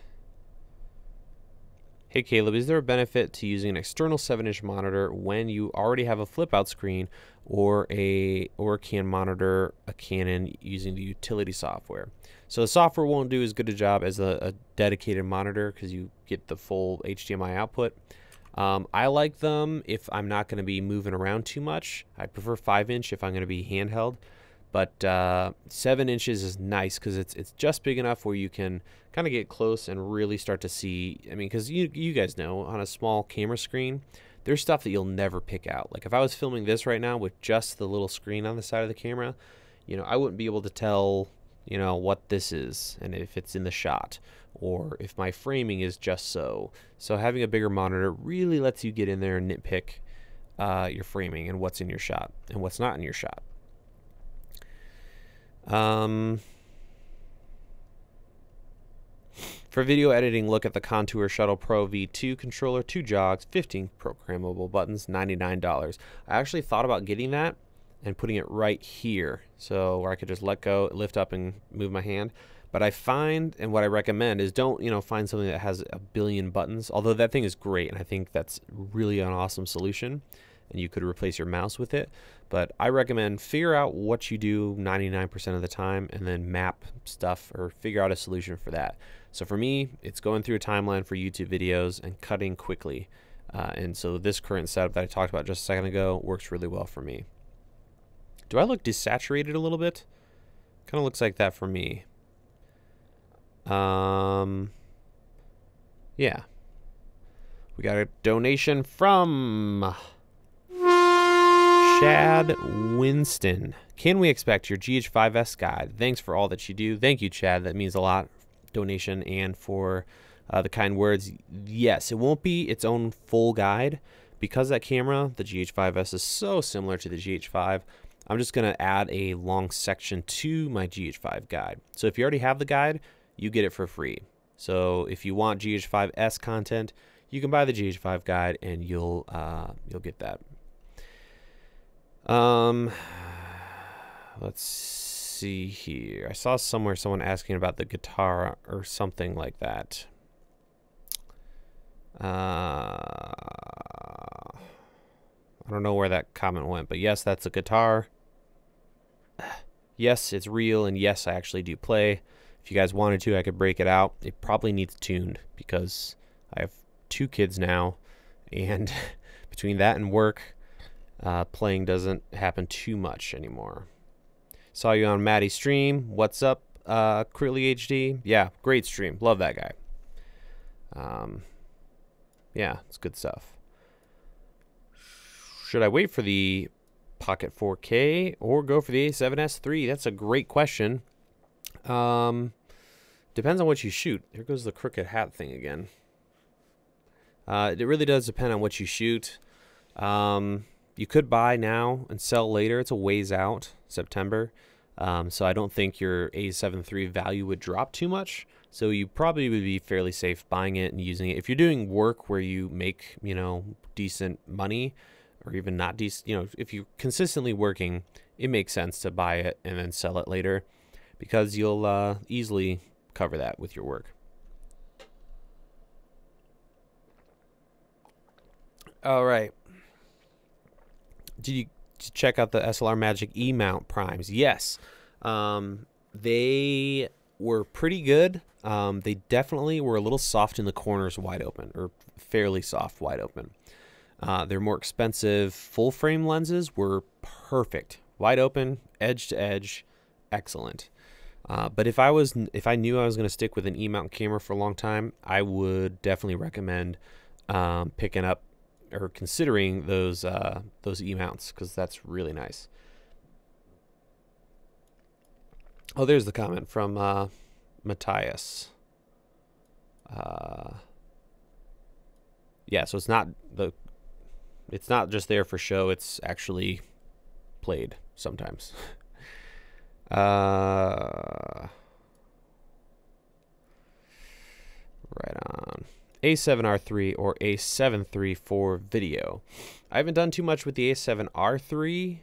Hey Caleb, is there a benefit to using an external 7-inch monitor when you already have a flip-out screen or can monitor a Canon using the utility software? So the software won't do as good a job as a dedicated monitor because you get the full HDMI output. I like them if I'm not going to be moving around too much. I prefer 5-inch if I'm going to be handheld. But 7 inches is nice because it's just big enough where you can kind of get close and really start to see. I mean, because you guys know on a small camera screen, there's stuff that you'll never pick out. Like if I was filming this right now with just the little screen on the side of the camera, you know, I wouldn't be able to tell, you know, what this is and if it's in the shot or if my framing is just so. So having a bigger monitor really lets you get in there and nitpick your framing and what's in your shot and what's not in your shot. For video editing, look at the Contour Shuttle Pro V2 controller, 2 jogs, 15 programmable buttons, $99. I actually thought about getting that and putting it right here, so where I could just let go, lift up, and move my hand. But I find, and what I recommend is don't, you know, find something that has a billion buttons. Although that thing is great, and I think that's really an awesome solution, and you could replace your mouse with it. But I recommend figure out what you do 99% of the time and then map stuff or figure out a solution for that. So for me, it's going through a timeline for YouTube videos and cutting quickly. And so this current setup that I talked about just a second ago works really well for me. Do I look desaturated a little bit? Kind of looks like that for me. Yeah. We got a donation from Chad Winston. Can we expect your GH5S guide? Thanks for all that you do. Thank you, Chad. That means a lot. Donation and for the kind words. Yes, it won't be its own full guide because that camera, the GH5S, is so similar to the GH5. I'm just going to add a long section to my GH5 guide. So if you already have the guide, you get it for free. So if you want GH5S content, you can buy the GH5 guide and you'll get that. Let's see here. I saw somewhere someone asking about the guitar or something like that. I don't know where that comment went, but yes, that's a guitar. Yes, it's real, and yes, I actually do play. If you guys wanted to, I could break it out. It probably needs tuned because I have 2 kids now, and between that and work, playing doesn't happen too much anymore. Saw you on Maddie's stream. What's up, Critly HD? Yeah, great stream. Love that guy. Yeah, it's good stuff. Should I wait for the Pocket 4K or go for the A7S III? That's a great question. Depends on what you shoot. Here goes the crooked hat thing again. It really does depend on what you shoot. You could buy now and sell later. It's a ways out, September. So I don't think your A7 III value would drop too much. So you probably would be fairly safe buying it and using it. If you're doing work where you make, you know, decent money, or even not decent, you know, if you're consistently working, it makes sense to buy it and then sell it later because you'll easily cover that with your work. All right. Did you check out the SLR Magic E-mount primes? Yes. They were pretty good. They definitely were a little soft in the corners wide open, or fairly soft wide open. Their more expensive full frame lenses were perfect. Wide open, edge to edge, excellent. But if I knew I was going to stick with an E-mount camera for a long time, I would definitely recommend picking up or considering those E-mounts, because that's really nice. Oh, there's the comment from Matthias. Yeah, so it's not just there for show. It's actually played sometimes. Right on. A7R3 or A7 III for video. I haven't done too much with the A7R3,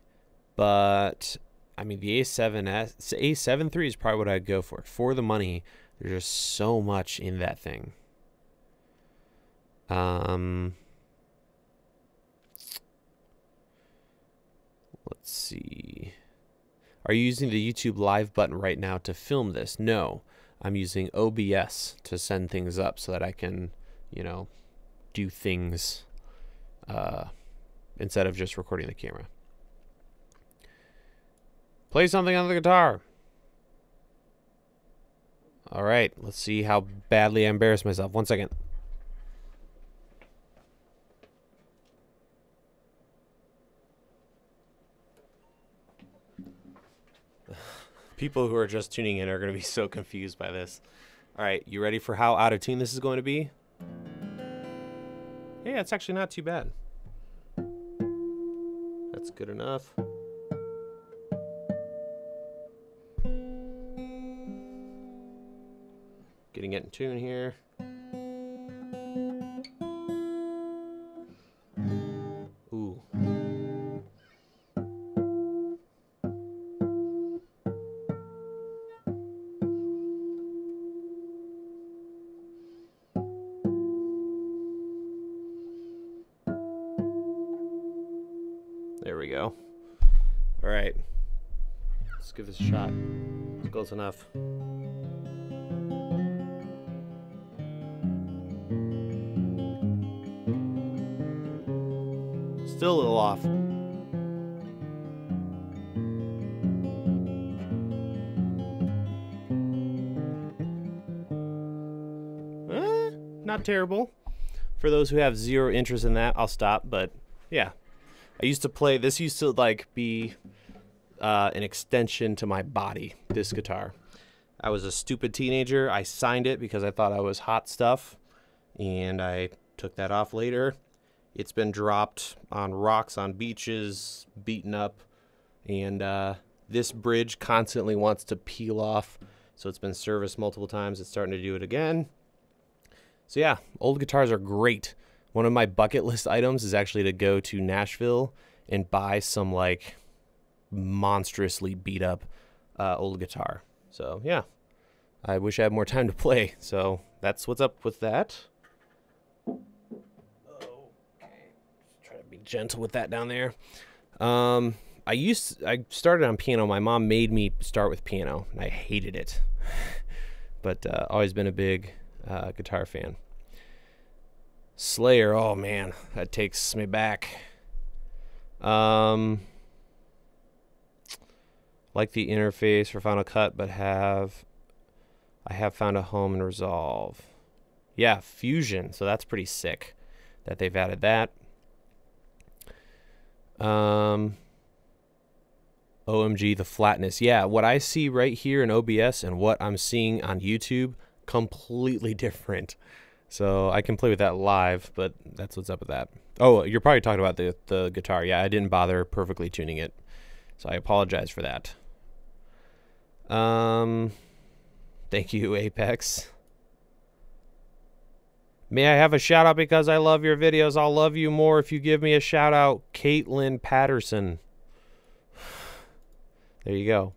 but I mean the A7 III is probably what I'd go for. For the money, there's just so much in that thing. Let's see. Are you using the YouTube live button right now to film this? No, I'm using OBS to send things up so that I can, you know, do things instead of just recording the camera. Play something on the guitar. All right, let's see how badly I embarrass myself. 1 second. People who are just tuning in are going to be so confused by this. All right, you ready for how out of tune this is going to be? Yeah, it's actually not too bad. That's good enough. Getting it in tune here. Ooh. There we go. All right. Let's give this a shot. It's close enough. Still a little off. Not terrible. For those who have zero interest in that, I'll stop, but yeah. I used to play, this used to like be an extension to my body, this guitar. I was a stupid teenager. I signed it because I thought I was hot stuff, and I took that off later. It's been dropped on rocks, on beaches, beaten up, and this bridge constantly wants to peel off, so it's been serviced multiple times. It's starting to do it again. So yeah, old guitars are great. One of my bucket list items is actually to go to Nashville and buy some like monstrously beat up old guitar. So yeah, I wish I had more time to play. So that's what's up with that. Try to be gentle with that down there. I started on piano. My mom made me start with piano, and I hated it. But always been a big guitar fan. Slayer, oh man, that takes me back. Like the interface for Final Cut, but I have found a home in Resolve. Yeah, Fusion, so that's pretty sick that they've added that. OMG, the flatness. Yeah, what I see right here in OBS and what I'm seeing on YouTube, completely different. So I can play with that live, but that's what's up with that. Oh, you're probably talking about the guitar. Yeah, I didn't bother perfectly tuning it, so I apologize for that. Thank you, Apex. May I have a shout out because I love your videos? I'll love you more if you give me a shout out, Caitlin Patterson. There you go.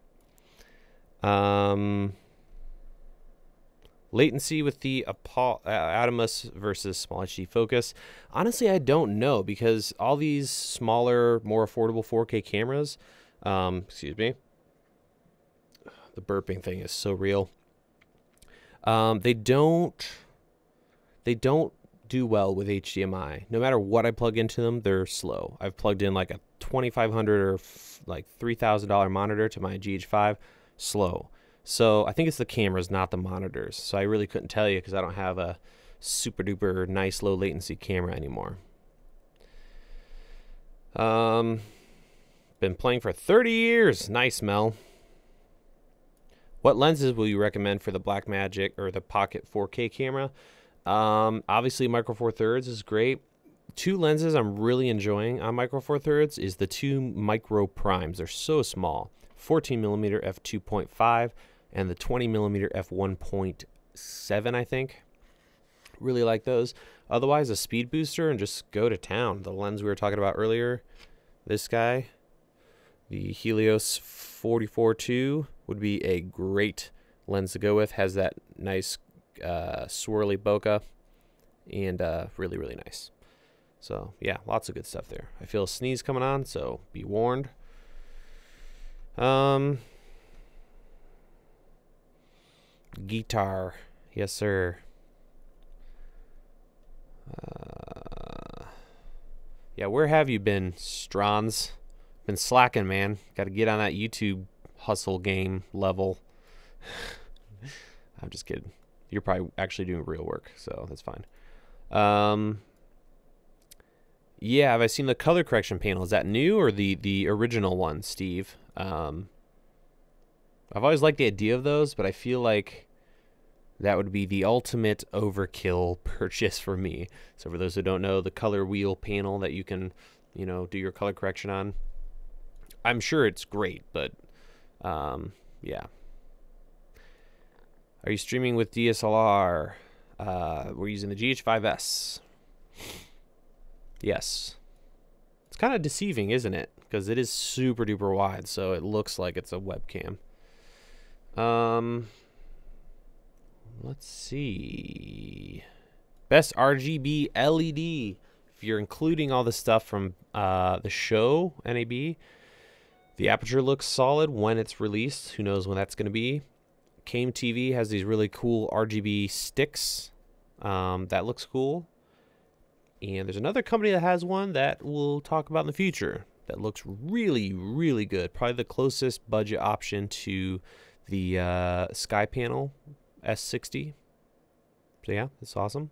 Latency with the Atomus versus small HD focus. Honestly, I don't know, because all these smaller, more affordable 4K cameras, excuse me, the burping thing is so real. They don't do well with HDMI. No matter what I plug into them, they're slow. I've plugged in like a $2,500 or like $3,000 monitor to my GH5, slow. So I think it's the cameras, not the monitors. So I really couldn't tell you because I don't have a super duper nice low latency camera anymore. Been playing for 30 years. Nice, Mel. What lenses will you recommend for the Blackmagic or the Pocket 4K camera? Obviously Micro Four Thirds is great. two lenses I'm really enjoying on Micro Four Thirds is the two micro primes. They're so small, 14mm f2.5 and the 20mm f1.7, I think. Really like those. Otherwise, a speed booster and just go to town. The lens we were talking about earlier, this guy, the Helios 44-2 would be a great lens to go with. Has that nice swirly bokeh and really, really nice. So, yeah, lots of good stuff there. I feel a sneeze coming on, so be warned. Guitar. Yes, sir. Yeah, where have you been, Strons? Been slacking, man. Got to get on that YouTube hustle game level. I'm just kidding. You're probably actually doing real work, so that's fine. Yeah, have I seen the color correction panel? Is that new or the original one, Steve? I've always liked the idea of those, but I feel like that would be the ultimate overkill purchase for me. So for those who don't know, the color wheel panel that you can, you know, do your color correction on, I'm sure it's great, but yeah. Are you streaming with DSLR? We're using the GH5S. Yes. It's kind of deceiving, isn't it? Because it is super duper wide, so it looks like it's a webcam. Let's see. Best RGB LED. If you're including all the stuff from the show, NAB, the aperture looks solid when it's released. Who knows when that's going to be. Came TV has these really cool RGB sticks. That looks cool. And there's another company that has one that we'll talk about in the future that looks really, really good. Probably the closest budget option to the Sky Panel S60. So yeah, that's awesome.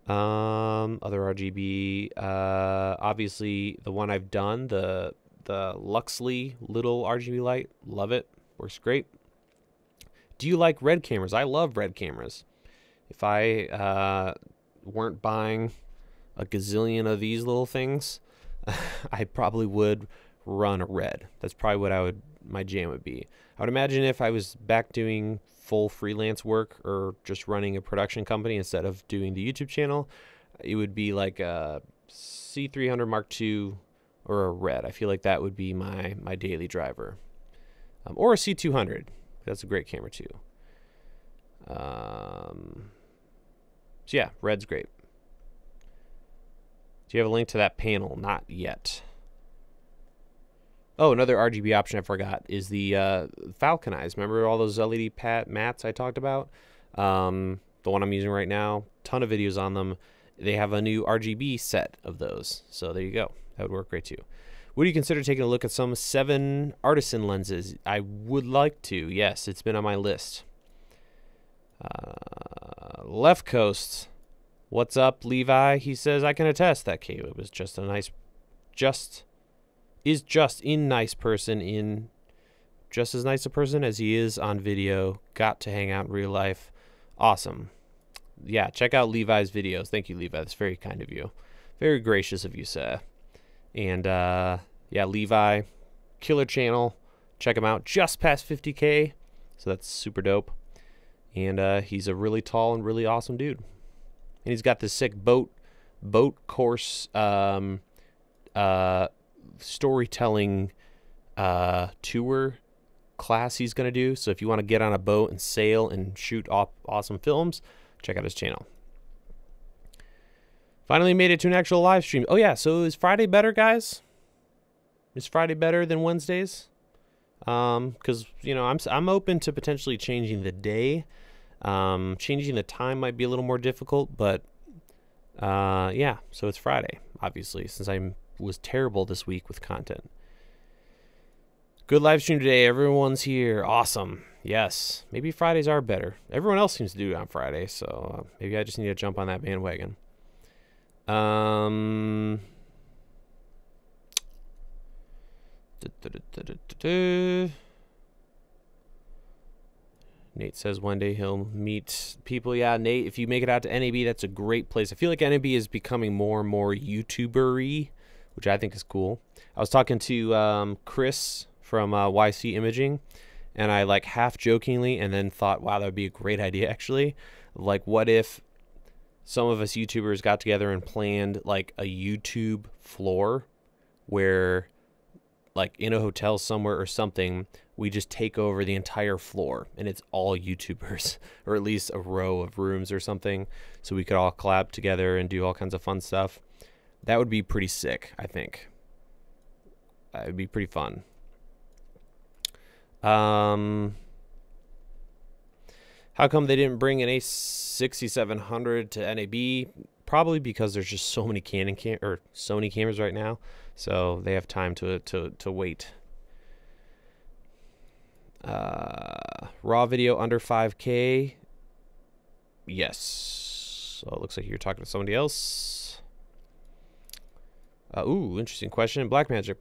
Other RGB, obviously the one I've done, the Luxley little RGB light, love it, works great. Do you like red cameras? I love red cameras. If I weren't buying a gazillion of these little things, I probably would run a red. That's probably what my jam would be. I would imagine if I was back doing full freelance work or just running a production company instead of doing the YouTube channel, it would be like a C300 Mark II or a red. I feel like that would be my daily driver. Or a C200. That's a great camera too. So yeah, red's great. Do you have a link to that panel? Not yet. Oh, another RGB option I forgot is the Falcon Eyes. Remember all those LED mats I talked about? The one I'm using right now, ton of videos on them. They have a new RGB set of those. So there you go. That would work great too. Would you consider taking a look at some 7 Artisan lenses? I would like to. Yes, it's been on my list. Left Coast. What's up, Levi? He says, I can attest that Caleb is just a nice, just in nice person, in just as nice a person as he is on video. Got to hang out in real life. Awesome. Yeah, check out Levi's videos. Thank you, Levi. That's very kind of you. Very gracious of you, sir. And yeah, Levi, killer channel. Check him out. Just past 50K. So that's super dope. And he's a really tall and really awesome dude. And he's got this sick boat course storytelling tour class he's going to do. So if you want to get on a boat and sail and shoot awesome films, check out his channel. Finally made it to an actual live stream. Oh yeah, so is Friday better, guys? Is Friday better than Wednesdays? Because you know, I'm open to potentially changing the day. Changing the time might be a little more difficult, but yeah, so it's Friday, obviously, since I was terrible this week with content. Good live stream today. Everyone's here. Awesome. Yes. Maybe Fridays are better. Everyone else seems to do it on Friday, so maybe I just need to jump on that bandwagon. Nate says one day he'll meet people. Yeah, Nate, if you make it out to NAB, that's a great place. I feel like NAB is becoming more and more YouTuber-y, which I think is cool. I was talking to Chris from YC Imaging, and I like half jokingly and then thought, wow, that would be a great idea actually. Like, what if some of us YouTubers got together and planned like a YouTube floor where, like in a hotel somewhere or something, we just take over the entire floor and it's all YouTubers, or at least a row of rooms or something, so we could all collab together and do all kinds of fun stuff. That would be pretty sick, I think. It would be pretty fun. How come they didn't bring an A6700 to NAB? Probably because there's just so many Sony cameras right now, so they have time to wait. Raw video under 5K. Yes. So it looks like you're talking to somebody else. Ooh, interesting question. Blackmagic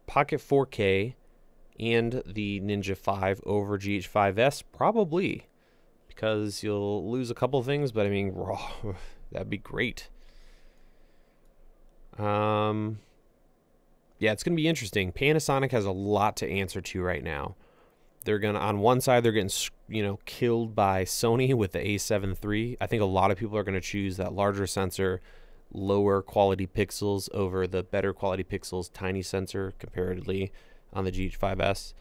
Pocket 4K and the Ninja 5 over GH5S? Probably, because you'll lose a couple things, but I mean, raw, that'd be great. Yeah, it's gonna be interesting. Panasonic has a lot to answer to right now. They're gonna, on one side, they're getting, you know, killed by Sony with the A7 III. I think a lot of people are gonna choose that larger sensor, lower quality pixels over the better quality pixels, tiny sensor comparatively on the GH5S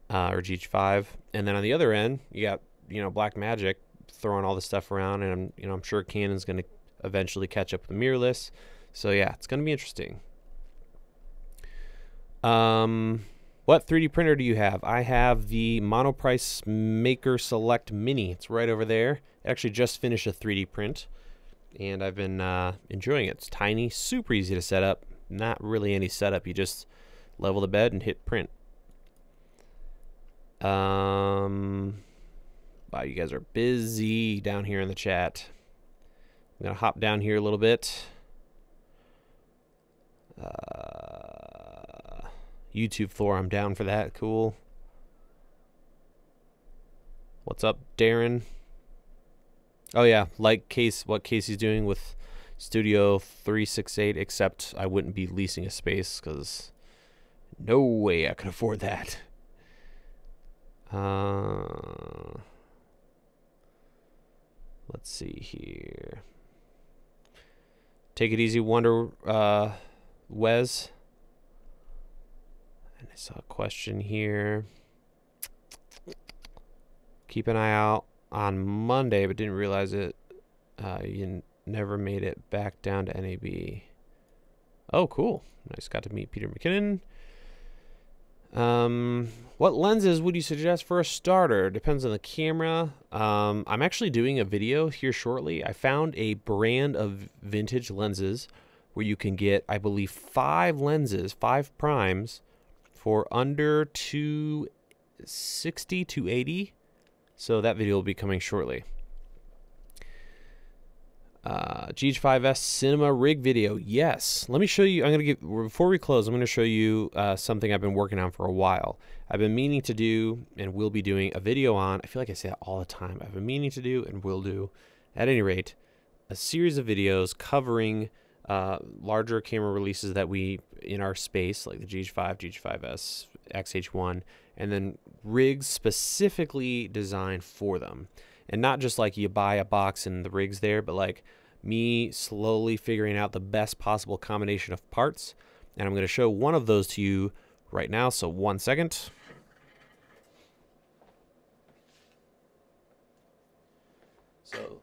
or GH5. And then on the other end, you got, you know, Blackmagic throwing all this stuff around, and you know, I'm sure Canon's gonna eventually catch up with the mirrorless. So yeah, it's gonna be interesting. What 3D printer do you have? I have the Monoprice Maker Select Mini. It's right over there. I actually just finished a 3D print, and I've been enjoying it. It's tiny, super easy to set up. Not really any setup. You just level the bed and hit print. Wow, you guys are busy down here in the chat. I'm gonna hop down here a little bit. YouTube floor, I'm down for that. Cool. What's up, Darren? Oh yeah, like what Casey's doing with Studio 368, except I wouldn't be leasing a space because no way I could afford that. Let's see here. Take it easy, Wonder Wes. And I saw a question here. Keep an eye out on Monday, but didn't realize it. You never made it back down to NAB. Oh, cool. Nice. Got to meet Peter McKinnon. What lenses would you suggest for a starter? Depends on the camera. I'm actually doing a video here shortly. I found a brand of vintage lenses where you can get, I believe, 5 lenses, 5 primes, for under $260, $280. So that video will be coming shortly. GH5S cinema rig video. Yes. Let me show you. I'm going to give, before we close, I'm going to show you something I've been working on for a while. I've been meaning to do and will be doing a video on. I feel like I say that all the time. I've been meaning to do and will do, at any rate, a series of videos covering larger camera releases that we in our space, like the GH5, GH5S, XH1, and then rigs specifically designed for them. And not just like you buy a box and the rig's there, but like me slowly figuring out the best possible combination of parts. And I'm going to show one of those to you right now. So 1 second. So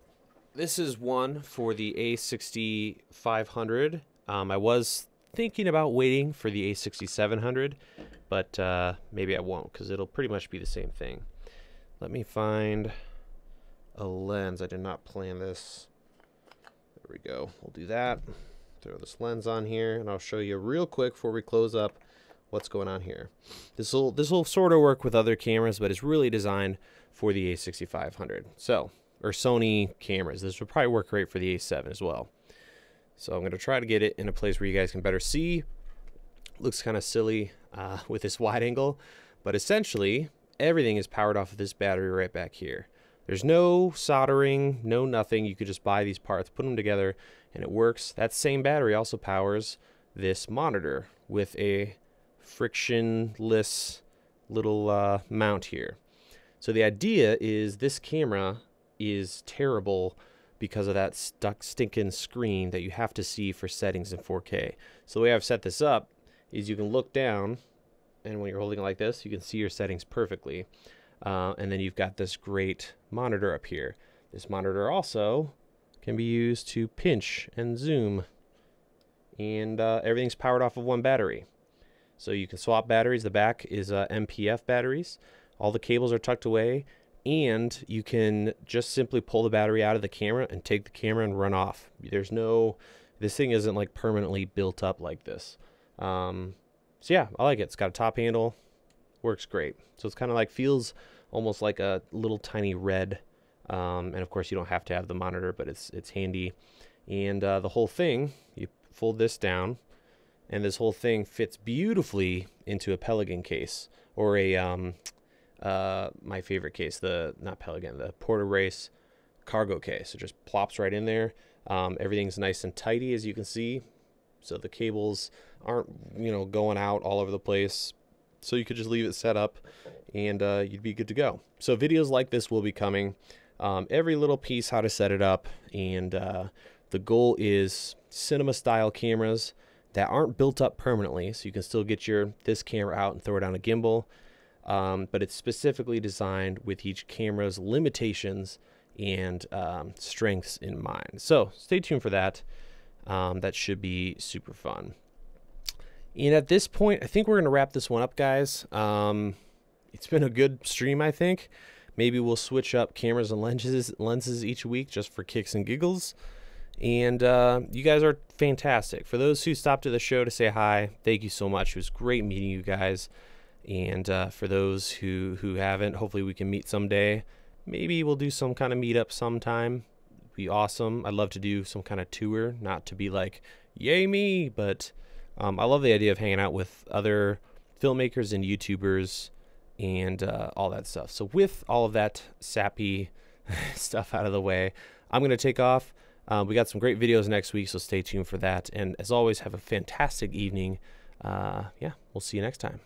this is one for the A6500. I was thinking about waiting for the A6700, but maybe I won't because it'll pretty much be the same thing. Let me find a lens. I did not plan this. There we go. We'll do that. Throw this lens on here, and I'll show you real quick before we close up what's going on here. This will sort of work with other cameras, but it's really designed for the A6500. So, or Sony cameras. This would probably work great for the A7 as well. So I'm going to try to get it in a place where you guys can better see. Looks kind of silly with this wide angle, but essentially everything is powered off of this battery right back here. There's no soldering, no nothing. You could just buy these parts, put them together, and it works. That same battery also powers this monitor with a frictionless little mount here. So the idea is this camera is terrible because of that stinking screen that you have to see for settings in 4K. So the way I've set this up is you can look down, and when you're holding it like this, you can see your settings perfectly. And then you've got this great monitor up here. This monitor also can be used to pinch and zoom, and everything's powered off of one battery. So you can swap batteries. The back is MPF batteries. All the cables are tucked away, and you can just simply pull the battery out of the camera and take the camera and run off. There's no, this thing isn't like permanently built up like this. So yeah, I like it. It's got a top handle, works great. So it's kind of like, feels almost like a little tiny red. And of course you don't have to have the monitor, but it's handy. And the whole thing, you fold this down, and this whole thing fits beautifully into a Pelican case, or a my favorite case, not Pelican, the Porter Race cargo case. It just plops right in there. Everything's nice and tidy, as you can see, so the cables aren't, you know, going out all over the place. So you could just leave it set up, and you'd be good to go. So videos like this will be coming, every little piece, how to set it up, and the goal is cinema style cameras that aren't built up permanently, so you can still get this camera out and throw it on a gimbal, but it's specifically designed with each camera's limitations and strengths in mind. So stay tuned for that. That should be super fun. And at this point, I think we're going to wrap this one up, guys. It's been a good stream, I think. Maybe we'll switch up cameras and lenses each week just for kicks and giggles. And you guys are fantastic. For those who stopped to the show to say hi, thank you so much. It was great meeting you guys. And for those who haven't, hopefully we can meet someday. Maybe we'll do some kind of meetup sometime. It'd be awesome. I'd love to do some kind of tour, not to be like, yay me, but I love the idea of hanging out with other filmmakers and YouTubers and all that stuff. So with all of that sappy stuff out of the way, I'm going to take off. We got some great videos next week, so stay tuned for that. And as always, have a fantastic evening. Yeah, we'll see you next time.